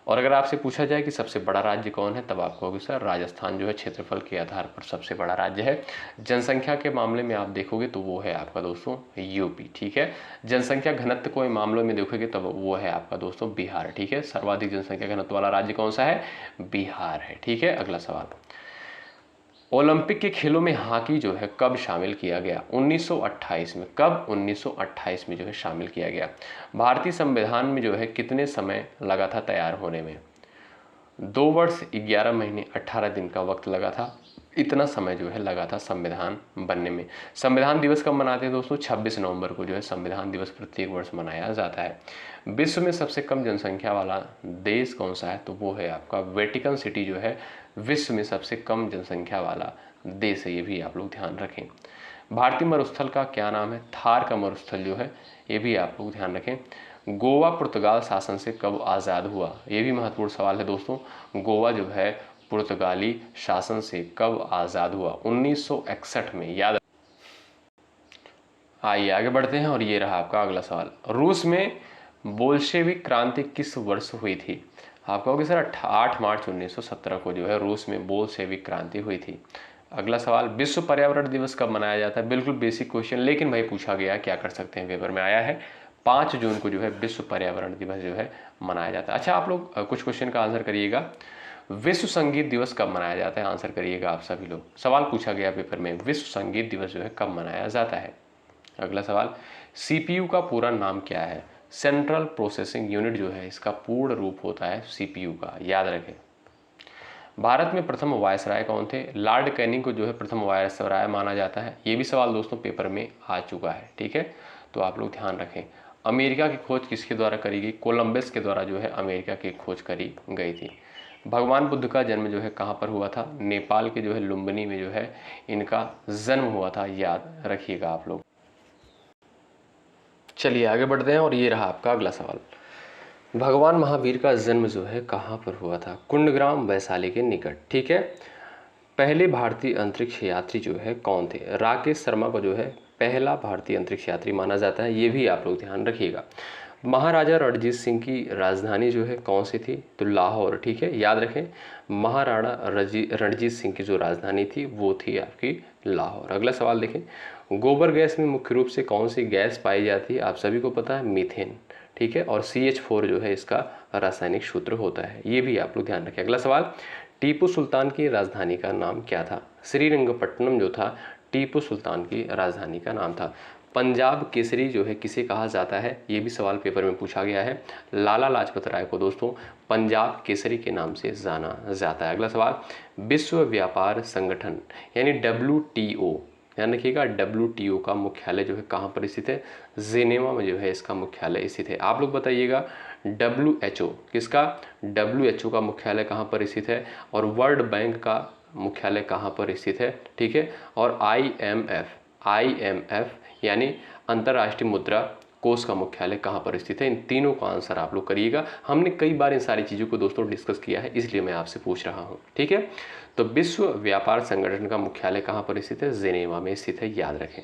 और अगर आपसे पूछा जाए कि सबसे बड़ा राज्य कौन है, तब आप कहोगे सर राजस्थान जो है क्षेत्रफल के आधार पर सबसे बड़ा राज्य है। जनसंख्या के मामले में आप देखोगे तो वो है आपका दोस्तों यूपी। ठीक है, जनसंख्या घनत्व को मामलों में देखोगे तब वो है आपका दोस्तों बिहार। ठीक है, सर्वाधिक जनसंख्या घनत्व वाला राज्य कौन सा है? बिहार है। ठीक है, अगला सवाल, ओलंपिक के खेलों में हॉकी जो है कब शामिल किया गया? 1928 में। कब? 1928 में जो है शामिल किया गया। भारतीय संविधान में जो है कितने समय लगा था तैयार होने में? 2 वर्ष 11 महीने 18 दिन का वक्त लगा था, इतना समय जो है लगा था संविधान बनने में। संविधान दिवस कब मनाते हैं दोस्तों? 26 नवंबर को जो है संविधान दिवस प्रत्येक वर्ष मनाया जाता है। विश्व में सबसे कम जनसंख्या वाला देश कौन सा है? तो वो है आपका वेटिकन सिटी जो है विश्व में सबसे कम जनसंख्या वाला देश है, ये भी आप लोग ध्यान रखें। भारतीय मरुस्थल का क्या नाम है? थार का मरुस्थल जो है, ये भी आप लोग ध्यान रखें। गोवा पुर्तगाल शासन से कब आज़ाद हुआ? ये भी महत्वपूर्ण सवाल है दोस्तों। गोवा जो है पुर्तगाली शासन से कब आज़ाद हुआ? 1961 में। याद। आइए आगे बढ़ते हैं और ये रहा आपका अगला सवाल, रूस में बोल्शेविक क्रांति किस वर्ष हुई थी? आप कहोगे सर 8 मार्च 1917 को जो है रूस में बोल्शेविक क्रांति हुई थी। अगला सवाल, विश्व पर्यावरण दिवस कब मनाया जाता है? बिल्कुल बेसिक क्वेश्चन, लेकिन भाई पूछा गया, क्या कर सकते हैं, पेपर में आया है। 5 जून को जो है विश्व पर्यावरण दिवस जो है मनाया जाता है। अच्छा, आप लोग कुछ क्वेश्चन का आंसर करिएगा। विश्व संगीत दिवस कब मनाया जाता है? आंसर करिएगा आप सभी लोग। सवाल पूछा गया पेपर में, विश्व संगीत दिवस जो है कब मनाया जाता है? अगला सवाल, सीपीयू का पूरा नाम क्या है? सेंट्रल प्रोसेसिंग यूनिट जो है इसका पूर्ण रूप होता है सीपीयू का, याद रखें। भारत में प्रथम वायसराय कौन थे? लॉर्ड कैनिंग को जो है प्रथम वायसराय माना जाता है। ये भी सवाल दोस्तों पेपर में आ चुका है। ठीक है, तो आप लोग ध्यान रखें। अमेरिका की खोज किसके द्वारा करी गई? कोलंबस के द्वारा जो है अमेरिका की खोज करी गई थी। भगवान बुद्ध का जन्म जो है कहाँ पर हुआ था? नेपाल के जो है लुम्बिनी में जो है इनका जन्म हुआ था, याद रखिएगा आप लोग। चलिए आगे बढ़ते हैं और ये रहा आपका अगला सवाल। भगवान महावीर का जन्म जो है कहाँ पर हुआ था? कुंडग्राम वैशाली के निकट। ठीक है। पहले भारतीय अंतरिक्ष यात्री जो है कौन थे? राकेश शर्मा को जो है पहला भारतीय अंतरिक्ष यात्री माना जाता है, ये भी आप लोग ध्यान रखिएगा। महाराजा रणजीत सिंह की राजधानी जो है कौन सी थी? तो लाहौर। ठीक है, याद रखें, महाराणा रणजीत सिंह की जो राजधानी थी वो थी आपकी लाहौर। अगला सवाल देखें, गोबर गैस में मुख्य रूप से कौन सी गैस पाई जाती है? आप सभी को पता है, मीथेन। ठीक है, और CH4 जो है इसका रासायनिक सूत्र होता है, ये भी आप लोग ध्यान रखें। अगला सवाल, टीपू सुल्तान की राजधानी का नाम क्या था? श्रीरंगपट्टनम जो था टीपू सुल्तान की राजधानी का नाम था। पंजाब केसरी जो है किसे कहा जाता है? ये भी सवाल पेपर में पूछा गया है। लाला लाजपत राय को दोस्तों पंजाब केसरी के नाम से जाना जाता है। अगला सवाल, विश्व व्यापार संगठन यानी WTO, ध्यान रखिएगा, WTO का मुख्यालय जो है कहाँ पर स्थित है? जेनेवा में जो है इसका मुख्यालय स्थित है। आप लोग बताइएगा, WHO किसका? WHO का मुख्यालय कहाँ पर स्थित है? और वर्ल्ड बैंक का मुख्यालय कहाँ पर स्थित है? ठीक है, और IMF यानी अंतर्राष्ट्रीय मुद्रा कोष का मुख्यालय कहाँ पर स्थित है? इन तीनों का आंसर आप लोग करिएगा। हमने कई बार इन सारी चीज़ों को दोस्तों डिस्कस किया है, इसलिए मैं आपसे पूछ रहा हूँ। ठीक है, तो विश्व व्यापार संगठन का मुख्यालय कहाँ पर स्थित है? जेनेवा में स्थित है, याद रखें,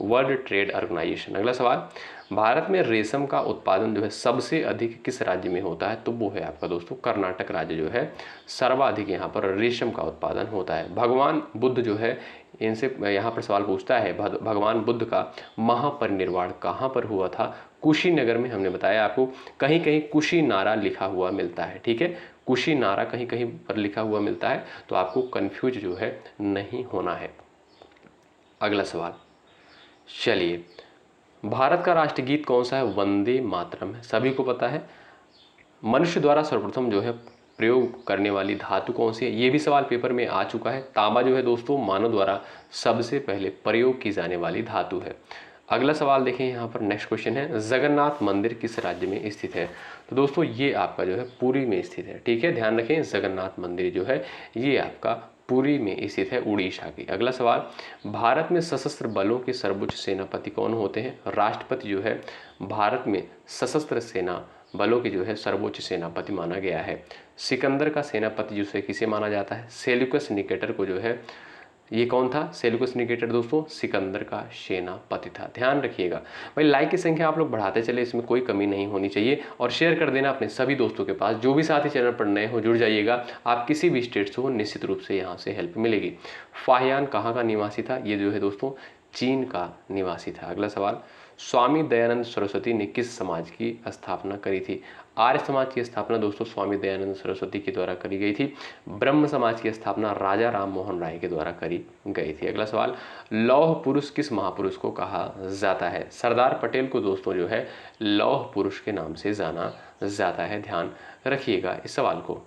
वर्ल्ड ट्रेड ऑर्गेनाइजेशन। अगला सवाल, भारत में रेशम का उत्पादन जो है सबसे अधिक किस राज्य में होता है? तो वो है आपका दोस्तों कर्नाटक राज्य जो है सर्वाधिक यहाँ पर रेशम का उत्पादन होता है। भगवान बुद्ध जो है, इनसे यहाँ पर सवाल पूछता है, भगवान बुद्ध का महापरिनिर्वाण कहाँ पर हुआ था? कुशीनगर में। हमने बताया आपको, कहीं कहीं कुशीनारा लिखा हुआ मिलता है। ठीक है, कुशीनारा कहीं कहीं पर लिखा हुआ मिलता है, तो आपको कंफ्यूज जो है नहीं होना है। अगला सवाल, चलिए, भारत का राष्ट्रगीत कौन सा है? वंदे मातरम है, सभी को पता है। मनुष्य द्वारा सर्वप्रथम जो है प्रयोग करने वाली धातु कौन सी है? ये भी सवाल पेपर में आ चुका है। तांबा जो है दोस्तों मानव द्वारा सबसे पहले प्रयोग की जाने वाली धातु है। अगला सवाल देखें, यहाँ पर नेक्स्ट क्वेश्चन है, जगन्नाथ मंदिर किस राज्य में स्थित है? तो दोस्तों ये आपका जो है पुरी में स्थित है। ठीक है, ध्यान रखें, जगन्नाथ मंदिर जो है ये आपका पुरी में स्थित है, उड़ीसा की। अगला सवाल, भारत में सशस्त्र बलों के सर्वोच्च सेनापति कौन होते हैं? राष्ट्रपति जो है भारत में सशस्त्र सेना बलों के जो है सर्वोच्च सेनापति माना गया है। सिकंदर का सेनापति जिसे किसे माना जाता है? सेल्यूकस निकेटर को जो है, ये कौन था? सेल्यूकस निकेटर दोस्तों सिकंदर का सेनापति था, ध्यान रखिएगा। भाई लाइक की संख्या आप लोग बढ़ाते चले, इसमें कोई कमी नहीं होनी चाहिए, और शेयर कर देना अपने सभी दोस्तों के पास। जो भी साथी चैनल पर नए हो जुड़ जाइएगा, आप किसी भी स्टेट से हो निश्चित रूप से यहाँ से हेल्प मिलेगी। फाहियान कहाँ का निवासी था? ये जो है दोस्तों चीन का निवासी था। अगला सवाल, स्वामी दयानंद सरस्वती ने किस समाज की स्थापना करी थी? आर्य समाज की स्थापना दोस्तों स्वामी दयानंद सरस्वती के द्वारा करी गई थी। ब्रह्म समाज की स्थापना राजा राम मोहन राय के द्वारा करी गई थी। अगला सवाल, लौह पुरुष किस महापुरुष को कहा जाता है? सरदार पटेल को दोस्तों जो है लौह पुरुष के नाम से जाना जाता है, ध्यान रखिएगा इस सवाल को।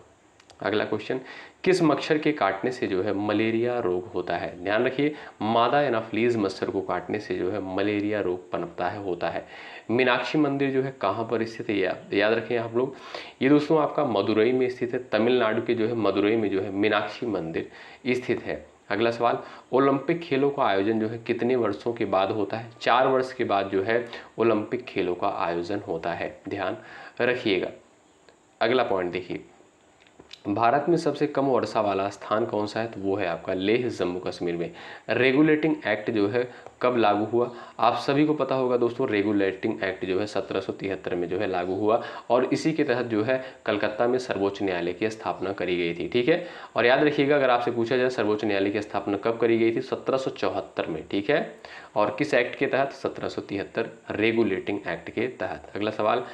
अगला क्वेश्चन, किस मच्छर के काटने से जो है मलेरिया रोग होता है? ध्यान रखिए, मादा एनाफ्लीज मच्छर को काटने से जो है मलेरिया रोग पनपता है, होता है। मीनाक्षी मंदिर जो है कहाँ पर स्थित है? याद रखें आप लोग, ये दोस्तों आपका मदुरई में स्थित है। तमिलनाडु के जो है मदुरई में जो है मीनाक्षी मंदिर स्थित है। अगला सवाल, ओलंपिक खेलों का आयोजन जो है कितने वर्षों के बाद होता है? 4 वर्ष के बाद जो है ओलंपिक खेलों का आयोजन होता है, ध्यान रखिएगा। अगला पॉइंट देखिए, भारत में सबसे कम वर्षा वाला स्थान कौन सा है? तो वो है आपका लेह जम्मू कश्मीर में। रेगुलेटिंग एक्ट जो है कब लागू हुआ? आप सभी को पता होगा दोस्तों, रेगुलेटिंग एक्ट जो है 1773 में जो है लागू हुआ, और इसी के तहत जो है कलकत्ता में सर्वोच्च न्यायालय की स्थापना करी गई थी। ठीक है, और याद रखिएगा, अगर आपसे पूछा जाए सर्वोच्च न्यायालय की स्थापना कब करी गई थी? 1774 में। ठीक है, और किस एक्ट के तहत? 1773 रेगुलेटिंग एक्ट के तहत। अगला सवाल,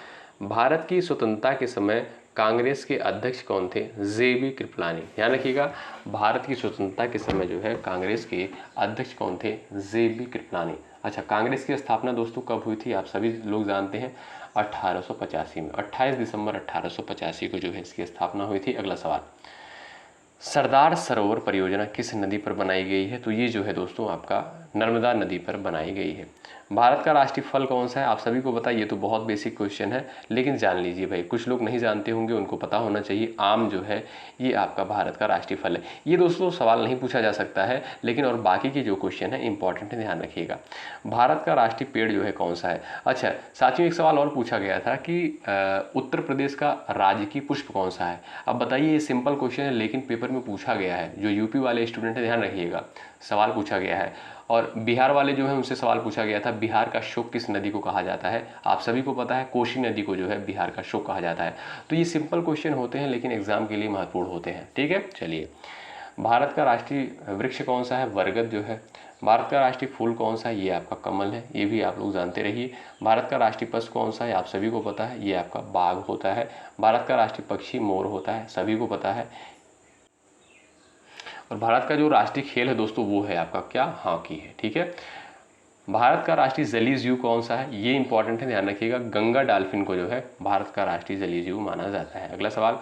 भारत की स्वतंत्रता के समय कांग्रेस के अध्यक्ष कौन थे? JB कृपलानी। ध्यान रखिएगा, भारत की स्वतंत्रता के समय जो है कांग्रेस के अध्यक्ष कौन थे? JB कृपलानी। अच्छा, कांग्रेस की स्थापना दोस्तों कब हुई थी? आप सभी लोग जानते हैं 1885 में, 28 दिसंबर 1885 को जो है इसकी स्थापना हुई थी। अगला सवाल, सरदार सरोवर परियोजना किस नदी पर बनाई गई है? तो ये जो है दोस्तों आपका नर्मदा नदी पर बनाई गई है। भारत का राष्ट्रीय फल कौन सा है, आप सभी को पता है, ये तो बहुत बेसिक क्वेश्चन है, लेकिन जान लीजिए भाई, कुछ लोग नहीं जानते होंगे, उनको पता होना चाहिए। आम जो है ये आपका भारत का राष्ट्रीय फल है। ये दोस्तों सवाल नहीं पूछा जा सकता है, लेकिन और बाकी के जो क्वेश्चन है इंपॉर्टेंट है, ध्यान रखिएगा। भारत का राष्ट्रीय पेड़ जो है कौन सा है। अच्छा साथियों, एक सवाल और पूछा गया था कि उत्तर प्रदेश का राजकीय पुष्प कौन सा है। अब बताइए, ये सिंपल क्वेश्चन है, लेकिन पेपर में पूछा गया है। जो यूपी वाले स्टूडेंट है ध्यान रखिएगा, सवाल पूछा गया है। और बिहार वाले जो है उनसे सवाल पूछा गया था, बिहार का शोक किस नदी को कहा जाता है। आप सभी को पता है कोसी नदी को जो है बिहार का शोक कहा जाता है। तो ये सिंपल क्वेश्चन होते हैं, लेकिन एग्जाम के लिए महत्वपूर्ण होते हैं। ठीक है, चलिए। भारत का राष्ट्रीय वृक्ष कौन सा है, बरगद जो है। भारत का राष्ट्रीय फूल कौन सा है, ये आपका कमल है, ये भी आप लोग जानते रहिए। भारत का राष्ट्रीय पशु कौन सा है, आप सभी को पता है, ये आपका बाघ होता है। भारत का राष्ट्रीय पक्षी मोर होता है, सभी को पता है। और भारत का जो राष्ट्रीय खेल है दोस्तों वो है आपका क्या, हॉकी है। ठीक है। भारत का राष्ट्रीय जलीय जीव कौन सा है, ये इंपॉर्टेंट है, ध्यान रखिएगा। गंगा डॉल्फिन को जो है भारत का राष्ट्रीय जलीय जीव माना जाता है। अगला सवाल,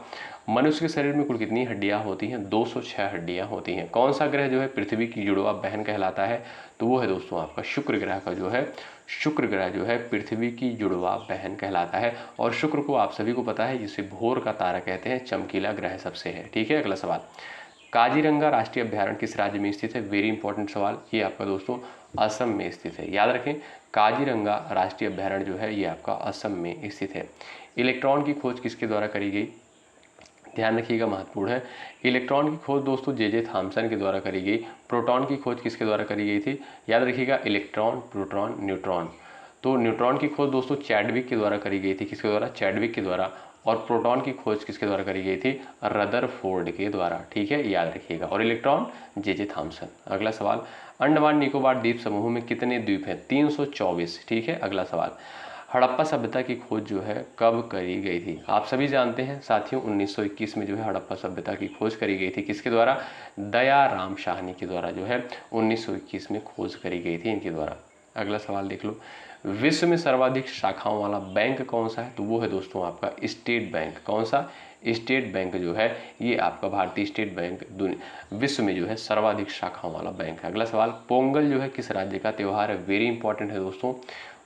मनुष्य के शरीर में कुल कितनी हड्डियां होती हैं, 206 हड्डियां होती हैं। कौन सा ग्रह जो है पृथ्वी की जुड़वा बहन कहलाता है, तो वो है दोस्तों आपका शुक्र ग्रह का जो है, शुक्र ग्रह जो है पृथ्वी की जुड़वा बहन कहलाता है। और शुक्र को आप सभी को पता है, जिसे भोर का तारा कहते हैं, चमकीला ग्रह सबसे है। ठीक है। अगला सवाल, काजीरंगा राष्ट्रीय अभ्यारण्य किस राज्य में स्थित है, वेरी इंपॉर्टेंट सवाल, ये आपका दोस्तों असम में स्थित है। याद रखें, काजीरंगा राष्ट्रीय अभ्यारण्य जो है ये आपका असम में स्थित है। इलेक्ट्रॉन की खोज किसके द्वारा करी गई, ध्यान रखिएगा, महत्वपूर्ण है। इलेक्ट्रॉन की खोज दोस्तों जे थॉमसन के द्वारा करी गई। प्रोटॉन की खोज किसके द्वारा करी गई थी, याद रखिएगा, इलेक्ट्रॉन, प्रोटॉन, न्यूट्रॉन। तो न्यूट्रॉन की खोज दोस्तों चैडविक के द्वारा करी गई थी, किसके द्वारा, चैडविक के द्वारा। और प्रोटॉन की खोज किसके द्वारा करी गई थी, रदरफोर्ड के द्वारा। ठीक है, याद रखिएगा। और इलेक्ट्रॉन जे थॉमसन। अगला सवाल, अंडमान निकोबार द्वीप समूह में कितने द्वीप हैं, 324। ठीक है। अगला सवाल, हड़प्पा सभ्यता की खोज जो है कब करी गई थी, आप सभी जानते हैं साथियों, 1921 में जो है हड़प्पा सभ्यता की खोज करी गई थी, किसके द्वारा, दयाराम साहनी के द्वारा जो है 1921 में खोज करी गई थी इनके द्वारा। अगला सवाल देख लो, विश्व में सर्वाधिक शाखाओं वाला बैंक कौन सा है, तो वो है दोस्तों आपका स्टेट बैंक। कौन सा, स्टेट बैंक जो है ये आपका भारतीय स्टेट बैंक विश्व में जो है सर्वाधिक शाखाओं वाला बैंक है। अगला सवाल, पोंगल जो है किस राज्य का त्यौहार है, वेरी इंपॉर्टेंट है दोस्तों।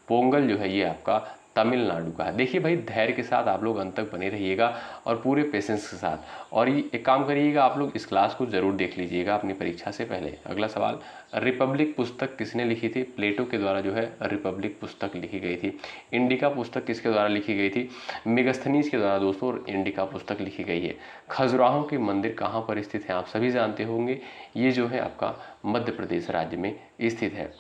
पोंगल जो है ये आपका तमिलनाडु का है। देखिए भाई, धैर्य के साथ आप लोग अंत तक बने रहिएगा और पूरे पेशेंस के साथ। और ये एक काम करिएगा, आप लोग इस क्लास को जरूर देख लीजिएगा अपनी परीक्षा से पहले। अगला सवाल, रिपब्लिक पुस्तक किसने लिखी थी, प्लेटो के द्वारा जो है रिपब्लिक पुस्तक लिखी गई थी। इंडिका पुस्तक किसके द्वारा लिखी गई थी, मेगस्थनीज के द्वारा दोस्तों इंडिका पुस्तक लिखी गई है। खजुराहो के मंदिर कहाँ पर स्थित है, आप सभी जानते होंगे, ये जो है आपका मध्य प्रदेश राज्य में स्थित है।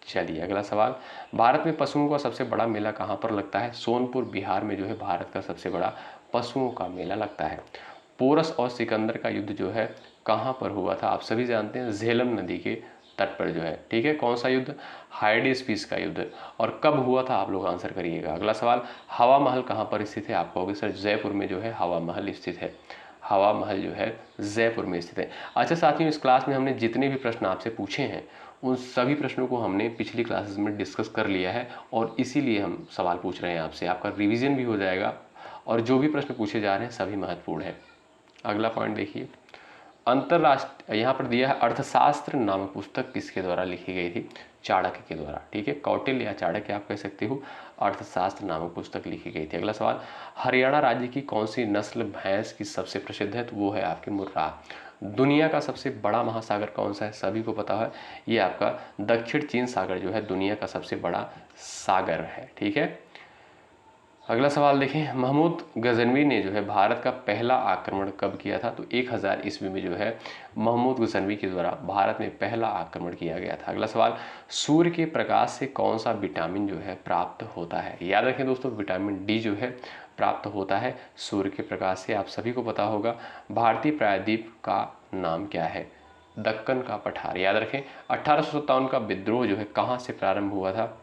चलिए अगला सवाल, भारत में पशुओं का सबसे बड़ा मेला कहाँ पर लगता है, सोनपुर बिहार में जो है भारत का सबसे बड़ा पशुओं का मेला लगता है। पोरस और सिकंदर का युद्ध जो है कहाँ पर हुआ था, आप सभी जानते हैं, झेलम नदी के तट पर जो है। ठीक है, कौन सा युद्ध, हाइडेस्पीस का युद्ध। और कब हुआ था, आप लोग आंसर करिएगा। अगला सवाल, हवा महल कहाँ पर स्थित है, आप कहोगे सर जयपुर में जो है हवा महल स्थित है। हवा महल जो है जयपुर में स्थित है। अच्छा साथियों, इस क्लास में हमने जितने भी प्रश्न आपसे पूछे हैं उन सभी प्रश्नों को हमने पिछली क्लासेस में डिस्कस कर लिया है, और इसीलिए हम सवाल पूछ रहे हैं आपसे, आपका रिवीजन भी हो जाएगा और जो भी प्रश्न पूछे जा रहे हैं सभी महत्वपूर्ण है। अगला पॉइंट देखिए, अंतरराष्ट्रीय, यहाँ पर दिया है अर्थशास्त्र नामक पुस्तक किसके द्वारा लिखी गई थी, चाणक्य के द्वारा। ठीक है, कौटिल्य या चाणक्य आप कह सकते हो, अर्थशास्त्र नामक पुस्तक लिखी गई थी। अगला सवाल, हरियाणा राज्य की कौन सी नस्ल भैंस की सबसे प्रसिद्ध है, तो वो है आपके मुर्राह। दुनिया का सबसे बड़ा महासागर कौन सा है, सभी को पता है, ये आपका दक्षिण चीन सागर जो है दुनिया का सबसे बड़ा सागर है। ठीक है, अगला सवाल देखें, महमूद गजनवी ने जो है भारत का पहला आक्रमण कब किया था, तो 1000 ईस्वी में जो है महमूद गजनवी के द्वारा भारत में पहला आक्रमण किया गया था। अगला सवाल, सूर्य के प्रकाश से कौन सा विटामिन जो है प्राप्त होता है, याद रखें दोस्तों, विटामिन डी जो है प्राप्त होता है सूर्य के प्रकाश से, आप सभी को पता होगा। भारतीय प्रायद्वीप का नाम क्या है, दक्कन का पठार। याद रखें, 1857 का विद्रोह जो है कहाँ से प्रारंभ हुआ था,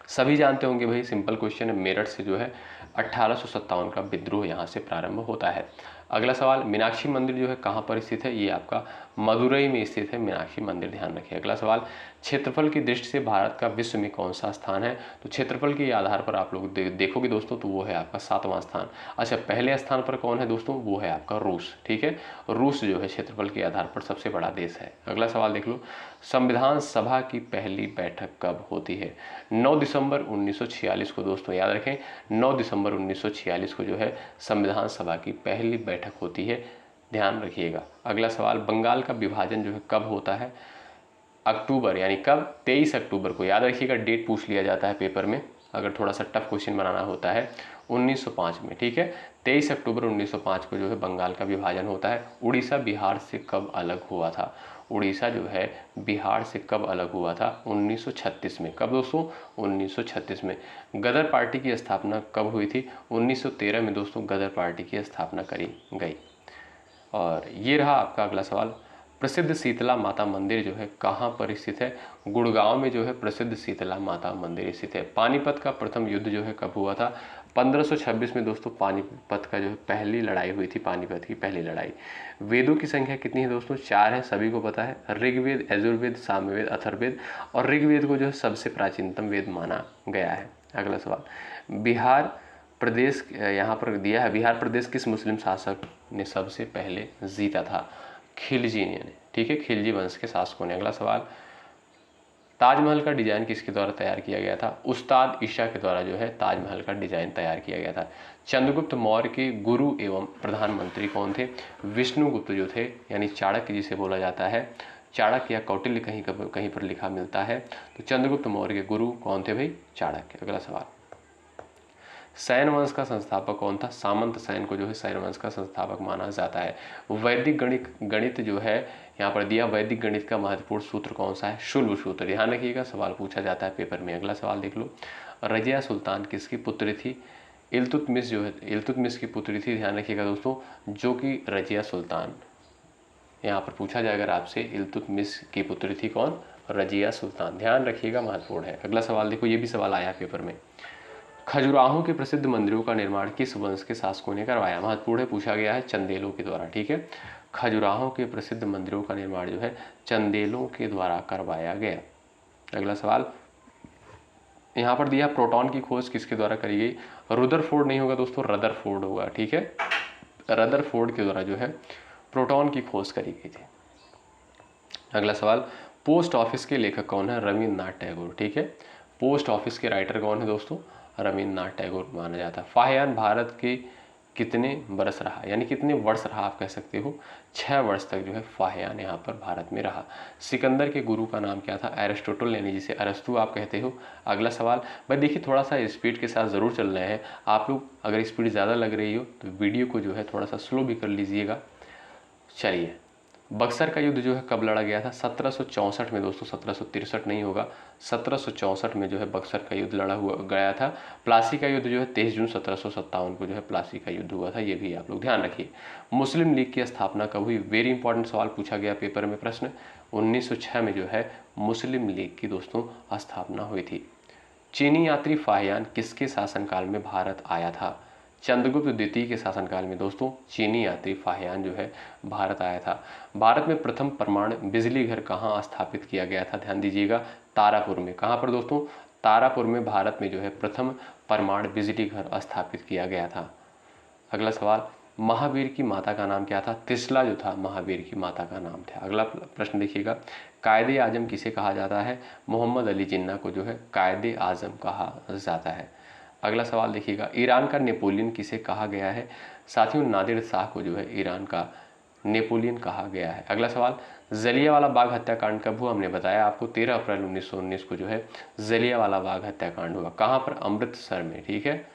सभी जानते होंगे भाई, सिंपल क्वेश्चन है, मेरठ से जो है 1857 का विद्रोह यहाँ से प्रारंभ होता है। अगला सवाल, मीनाक्षी मंदिर जो है कहाँ पर स्थित है? ये आपका मदुरई में स्थित है मीनाक्षी मंदिर, ध्यान रखिए। अगला सवाल, क्षेत्रफल की दृष्टि से भारत का विश्व में कौन सा स्थान है? तो क्षेत्रफल के आधार पर आप लोग देखोगे दोस्तों तो वो है आपका 7वां स्थान। अच्छा, पहले स्थान पर कौन है दोस्तों? वो है आपका रूस, ठीक है। रूस जो है क्षेत्रफल के आधार पर सबसे बड़ा देश है। अगला सवाल देख लो, संविधान सभा की पहली बैठक कब होती है? 9 दिसंबर 1946 को दोस्तों, याद रखें 9 दिसंबर 1946 को जो है संविधान सभा की पहली बैठक होती है, ध्यान रखिएगा। अगला सवाल, बंगाल का विभाजन जो है कब होता है? अक्टूबर, यानी कब? 23 अक्टूबर को, याद रखिएगा, डेट पूछ लिया जाता है पेपर में अगर थोड़ा सा टफ क्वेश्चन बनाना होता है, 1905 में, ठीक है। 23 अक्टूबर 1905 को जो है बंगाल का विभाजन होता है। उड़ीसा बिहार से कब अलग हुआ था? उड़ीसा जो है बिहार से कब अलग हुआ था? 1936 में। कब दोस्तों? 1936 में। गदर पार्टी की स्थापना कब हुई थी? 1913 में दोस्तों गदर पार्टी की स्थापना करी गई। और ये रहा आपका अगला सवाल, प्रसिद्ध शीतला माता मंदिर जो है कहाँ पर स्थित है? गुड़गांव में जो है प्रसिद्ध शीतला माता मंदिर स्थित है। पानीपत का प्रथम युद्ध जो है कब हुआ था? 1526 में दोस्तों पानीपत का जो है पहली लड़ाई हुई थी, पानीपत की पहली लड़ाई। वेदों की संख्या कितनी है दोस्तों? 4 है, सभी को पता है। ऋग्वेद, यजुर्वेद, सामवेद, अथर्ववेद, और ऋग्वेद को जो है सबसे प्राचीनतम वेद माना गया है। अगला सवाल, बिहार प्रदेश यहाँ पर दिया है, बिहार प्रदेश किस मुस्लिम शासक ने सबसे पहले जीता था? खिलजी ने, ठीक है, खिलजी वंश के शासकों ने। अगला सवाल, ताजमहल का डिजाइन किसके द्वारा तैयार किया गया था? उस्ताद ईशा के द्वारा जो है ताजमहल का डिजाइन तैयार किया गया था। चंद्रगुप्त मौर्य के गुरु एवं प्रधानमंत्री कौन थे? विष्णुगुप्त जो थे, यानी चाणक्य जिसे बोला जाता है, चाणक्य या कौटिल्य कहीं पर लिखा मिलता है, तो चंद्रगुप्त मौर्य के गुरु कौन थे भाई? चाणक्य। अगला सवाल, सैन वंश का संस्थापक कौन था? सामंत सैन को जो है सैन वंश का संस्थापक माना जाता है। वैदिक गणित जो है यहाँ पर दिया, वैदिक गणित का महत्वपूर्ण सूत्र कौन सा है? शुल्ब सूत्र, ध्यान रखिएगा, सवाल पूछा जाता है पेपर में। अगला सवाल देख लो, रजिया सुल्तान किसकी पुत्री थी? इल्तुतमिश जो है, इल्तुतमिश की पुत्री थी, ध्यान रखिएगा दोस्तों, जो कि रजिया सुल्तान, यहाँ पर पूछा जाए अगर आपसे, इल्तुतमिश की पुत्री थी कौन? रजिया सुल्तान, ध्यान रखिएगा, महत्वपूर्ण है। अगला सवाल देखो, ये भी सवाल आया पेपर में, खजुराहो के प्रसिद्ध मंदिरों का निर्माण किस वंश के शासकों ने करवाया? महत्वपूर्ण है, पूछा गया है चंदेलों के द्वारा, ठीक है। खजुराहो के प्रसिद्ध मंदिरों का निर्माण जो है चंदेलों के द्वारा करवाया गया। अगला सवाल यहाँ पर दिया, प्रोटॉन की खोज किसके द्वारा करी गई? रुदरफोर्ड नहीं होगा दोस्तों, रदरफोर्ड होगा, ठीक है। रदरफोर्ड के द्वारा जो है प्रोटॉन की खोज करी गई थी। अगला सवाल, पोस्ट ऑफिस के लेखक कौन है? रविन्द्रनाथ टैगोर, ठीक है। पोस्ट ऑफिस के राइटर कौन है दोस्तों? रविन्द्रनाथ टैगोर माना जाता है। फाहियान भारत के कितने बरस रहा, यानी कितने वर्ष रहा आप कह सकते हो? 6 वर्ष तक जो है फाहियान यहाँ पर भारत में रहा। सिकंदर के गुरु का नाम क्या था? एरिस्टोटल, यानी जिसे अरस्तु आप कहते हो। अगला सवाल, भाई देखिए थोड़ा सा स्पीड के साथ ज़रूर चल रहे हैं आप लोग, अगर स्पीड ज़्यादा लग रही हो तो वीडियो को जो है थोड़ा सा स्लो भी कर लीजिएगा। चलिए, बक्सर का युद्ध जो है कब लड़ा गया था? 1764 में दोस्तों, 1763 नहीं होगा, 1764 में जो है बक्सर का युद्ध लड़ा हुआ गया था। प्लासी का युद्ध जो है 23 जून 1757 को जो है प्लासी का युद्ध हुआ था, ये भी आप लोग ध्यान रखिए। मुस्लिम लीग की स्थापना कब हुई? वेरी इंपॉर्टेंट सवाल पूछा गया पेपर में प्रश्न। 1906 में जो है मुस्लिम लीग की दोस्तों स्थापना हुई थी। चीनी यात्री फाहियान किसके शासनकाल में भारत आया था? चंद्रगुप्त द्वितीय के शासनकाल में दोस्तों चीनी यात्री फाहियान जो है भारत आया था। भारत में प्रथम परमाणु बिजली घर कहाँ स्थापित किया गया था? ध्यान दीजिएगा, तारापुर में। कहाँ पर दोस्तों? तारापुर में भारत में जो है प्रथम परमाणु बिजली घर स्थापित किया गया था। अगला सवाल, महावीर की माता का नाम क्या था? त्रिशला जो था महावीर की माता का नाम था। अगला प्रश्न देखिएगा, कायदे आजम किसे कहा जाता है? मोहम्मद अली जिन्ना को जो है कायदे आजम कहा जाता है। अगला सवाल देखिएगा, ईरान का नेपोलियन किसे कहा गया है? साथियों, नादिर शाह को जो है ईरान का नेपोलियन कहा गया है। अगला सवाल, जलियांवाला बाग हत्याकांड कब हुआ? हमने बताया आपको 13 अप्रैल 1919 को जो है जलियांवाला बाग हत्याकांड हुआ। कहाँ पर? अमृतसर में, ठीक है।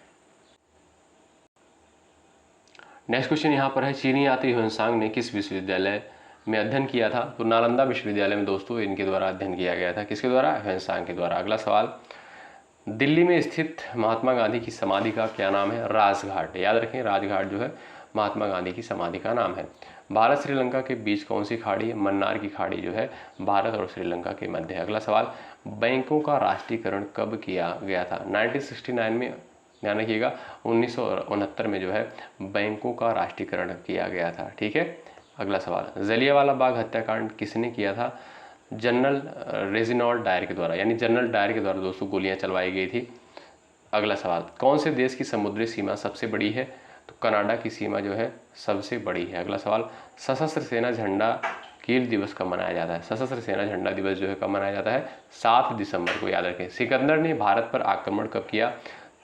नेक्स्ट क्वेश्चन यहाँ पर है, चीनी यात्री ह्वेनसांग ने किस विश्वविद्यालय में अध्ययन किया था? तो नालंदा विश्वविद्यालय में दोस्तों इनके द्वारा अध्ययन किया गया था। किसके द्वारा? ह्वेनसांग के द्वारा। अगला सवाल, दिल्ली में स्थित महात्मा गांधी की समाधि का क्या नाम है? राजघाट, याद रखें, राजघाट जो है महात्मा गांधी की समाधि का नाम है। भारत श्रीलंका के बीच कौन सी खाड़ी है? मन्नार की खाड़ी जो है भारत और श्रीलंका के मध्य है। अगला सवाल, बैंकों का राष्ट्रीयकरण कब किया गया था? 1969 में ध्यान रखिएगा। 1969 में जो है बैंकों का राष्ट्रीयकरण किया गया था। ठीक है, अगला सवाल, जलियांवाला बाग हत्याकांड किसने किया था? जनरल रेजिनॉल्ड डायर के द्वारा, यानी जनरल डायर के द्वारा दोस्तों गोलियां चलवाई गई थी। अगला सवाल, कौन से देश की समुद्री सीमा सबसे बड़ी है? तो कनाडा की सीमा जो है सबसे बड़ी है। अगला सवाल, सशस्त्र सेना झंडा कील दिवस कब मनाया जाता है? सशस्त्र सेना झंडा दिवस जो है कब मनाया जाता है? 7 दिसंबर को, याद रखें। सिकंदर ने भारत पर आक्रमण कब किया?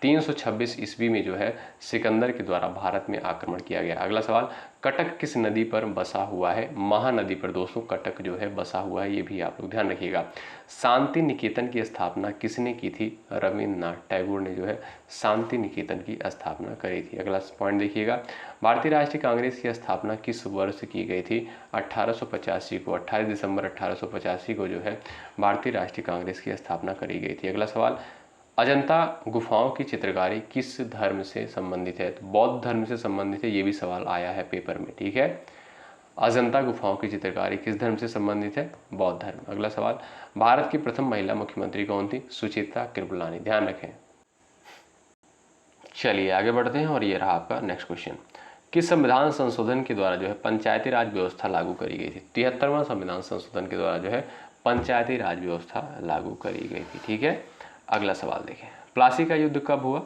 326 ईस्वी में जो है सिकंदर के द्वारा भारत में आक्रमण किया गया। अगला सवाल, कटक किस नदी पर बसा हुआ है? महानदी पर दोस्तों कटक जो है बसा हुआ है, ये भी आप लोग ध्यान रखिएगा। शांति निकेतन की स्थापना किसने की थी? रविन्द्रनाथ टैगोर ने जो है शांति निकेतन की स्थापना करी थी। अगला पॉइंट देखिएगा, भारतीय राष्ट्रीय कांग्रेस की स्थापना किस वर्ष की गई थी? 1885 को, 28 दिसंबर 1885 को जो है भारतीय राष्ट्रीय कांग्रेस की स्थापना करी गई थी। अगला सवाल, अजंता गुफाओं की चित्रकारी किस धर्म से संबंधित है? तो बौद्ध धर्म से संबंधित है, ये भी सवाल आया है पेपर में। ठीक है, अजंता गुफाओं की चित्रकारी किस धर्म से संबंधित है? बौद्ध धर्म। अगला सवाल, भारत की प्रथम महिला मुख्यमंत्री कौन थी? सुचित्रा कृपलानी, ध्यान रखें। चलिए आगे बढ़ते हैं और ये रहा आपका नेक्स्ट क्वेश्चन, किस संविधान संशोधन के द्वारा जो है पंचायती राज व्यवस्था लागू करी गई थी? 73वां संविधान संशोधन के द्वारा जो है पंचायती राज व्यवस्था लागू करी गई थी। ठीक है, अगला सवाल देखें, प्लासी का युद्ध कब हुआ?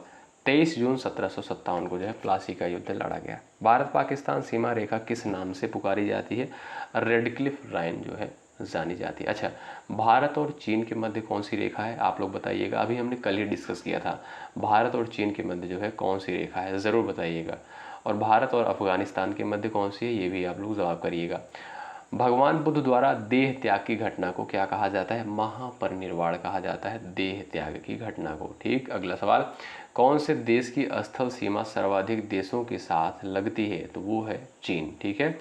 23 जून 1757 को जो है प्लासी का युद्ध लड़ा गया। भारत पाकिस्तान सीमा रेखा किस नाम से पुकारी जाती है? रेडक्लिफ लाइन जो है जानी जाती है। अच्छा, भारत और चीन के मध्य कौन सी रेखा है? आप लोग बताइएगा, अभी हमने कल ही डिस्कस किया था। भारत और चीन के मध्य जो है कौन सी रेखा है, ज़रूर बताइएगा। और भारत और अफगानिस्तान के मध्य कौन सी है, ये भी आप लोग जवाब करिएगा। भगवान बुद्ध द्वारा देह त्याग की घटना को क्या कहा जाता है? महापरिनिर्वाण कहा जाता है देह त्याग की घटना को। ठीक, अगला सवाल, कौन से देश की स्थल सीमा सर्वाधिक देशों के साथ लगती है? तो वो है चीन। ठीक है,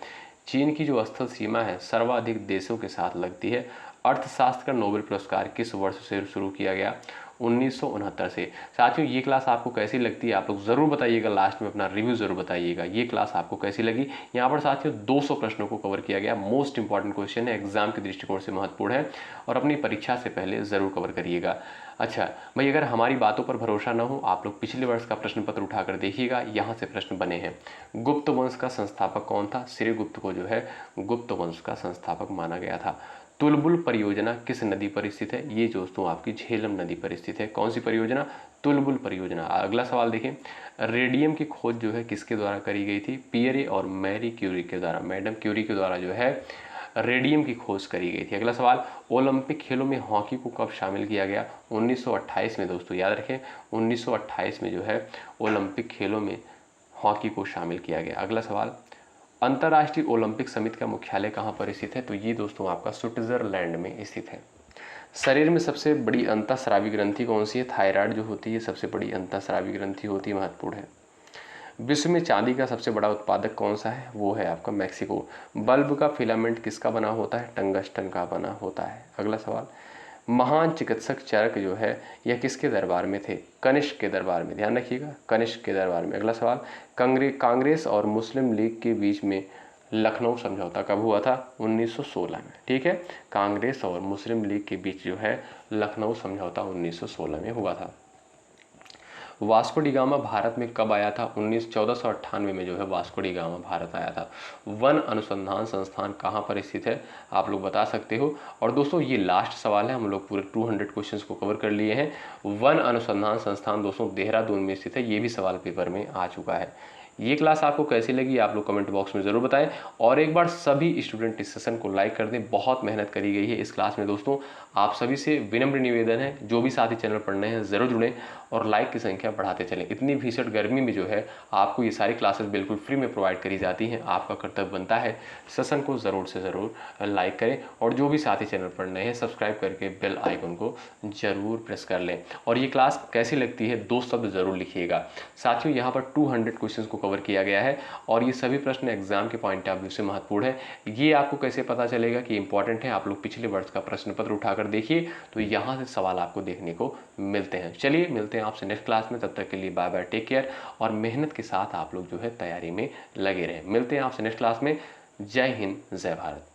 चीन की जो स्थल सीमा है सर्वाधिक देशों के साथ लगती है। अर्थशास्त्र का नोबेल पुरस्कार किस वर्ष से शुरू किया गया? 1969 से। साथियों, ये क्लास आपको कैसी लगती है आप लोग ज़रूर बताइएगा, लास्ट में अपना रिव्यू ज़रूर बताइएगा। ये क्लास आपको कैसी लगी? यहाँ पर साथियों 200 प्रश्नों को कवर किया गया। मोस्ट इंपॉर्टेंट क्वेश्चन है, एग्जाम के दृष्टिकोण से महत्वपूर्ण है और अपनी परीक्षा से पहले ज़रूर कवर करिएगा। अच्छा भाई, अगर हमारी बातों पर भरोसा न हो, आप लोग पिछले वर्ष का प्रश्न पत्र उठाकर देखिएगा, यहाँ से प्रश्न बने हैं। गुप्त वंश का संस्थापक कौन था? श्रीगुप्त को जो है गुप्त वंश का संस्थापक माना गया था। तुलबुल परियोजना किस नदी पर स्थित है? ये दोस्तों आपकी झेलम नदी पर स्थित है। कौन सी परियोजना? तुलबुल परियोजना। अगला सवाल देखें, रेडियम की खोज जो है किसके द्वारा करी गई थी? पियरे और मैरी क्यूरी के द्वारा, मैडम क्यूरी के द्वारा जो है रेडियम की खोज करी गई थी। अगला सवाल, ओलंपिक खेलों में हॉकी को कब शामिल किया गया? 1928 में दोस्तों, याद रखें 1928 में जो है ओलंपिक खेलों में हॉकी को शामिल किया गया। अगला सवाल, अंतर्राष्ट्रीय ओलंपिक समिति का मुख्यालय कहाँ पर स्थित है? तो ये दोस्तों आपका स्विट्जरलैंड में स्थित है। शरीर में सबसे बड़ी अंतःस्रावी ग्रंथि कौन सी है? थायराइड जो होती है सबसे बड़ी अंतःस्रावी ग्रंथि होती है, महत्वपूर्ण है। विश्व में चांदी का सबसे बड़ा उत्पादक कौन सा है? वो है आपका मैक्सिको। बल्ब का फिलामेंट किसका बना होता है? टंगस्टन का बना होता है। अगला सवाल, महान चिकित्सक चरक जो है यह किसके दरबार में थे? कनिष्क के दरबार में, ध्यान रखिएगा, कनिष्क के दरबार में। अगला सवाल, कांग्रेस और मुस्लिम लीग के बीच में लखनऊ समझौता कब हुआ था? 1916 में। ठीक है, कांग्रेस और मुस्लिम लीग के बीच जो है लखनऊ समझौता 1916 में हुआ था। वास्को डी गामा भारत में कब आया था? 1498 में जो है वास्को डी गामा भारत आया था। वन अनुसंधान संस्थान कहाँ पर स्थित है? आप लोग बता सकते हो। और दोस्तों ये लास्ट सवाल है, हम लोग पूरे 200 क्वेश्चंस को कवर कर लिए हैं। वन अनुसंधान संस्थान दोस्तों देहरादून में स्थित है, ये भी सवाल पेपर में आ चुका है। ये क्लास आपको कैसी लगी आप लोग कमेंट बॉक्स में ज़रूर बताएं और एक बार सभी स्टूडेंट इस सेशन को लाइक कर दें। बहुत मेहनत करी गई है इस क्लास में दोस्तों। आप सभी से विनम्र निवेदन है, जो भी साथी चैनल पर नए हैं ज़रूर जुड़ें और लाइक की संख्या बढ़ाते चलें। इतनी भीषण गर्मी में जो है आपको ये सारी क्लासेस बिल्कुल फ्री में प्रोवाइड करी जाती हैं। आपका कर्तव्य बनता है सेशन को ज़रूर से ज़रूर लाइक करें और जो भी साथी चैनल पर नए हैं सब्सक्राइब करके बेल आइकन को ज़रूर प्रेस कर लें। और ये क्लास कैसी लगती है 2 शब्द ज़रूर लिखिएगा। साथियों यहाँ पर 200 क्वेश्चन को कवर किया गया है और ये सभी प्रश्न एग्जाम के पॉइंट ऑफ व्यू से महत्वपूर्ण है। ये आपको कैसे पता चलेगा कि इंपॉर्टेंट है? आप लोग पिछले वर्ष का प्रश्न पत्र उठाकर देखिए, तो यहाँ से सवाल आपको देखने को मिलते हैं। चलिए मिलते हैं आपसे नेक्स्ट क्लास में, तब तक के लिए बाय बाय, टेक केयर और मेहनत के साथ आप लोग जो है तैयारी में लगे रहें। मिलते हैं आपसे नेक्स्ट क्लास में। जय हिंद, जय भारत।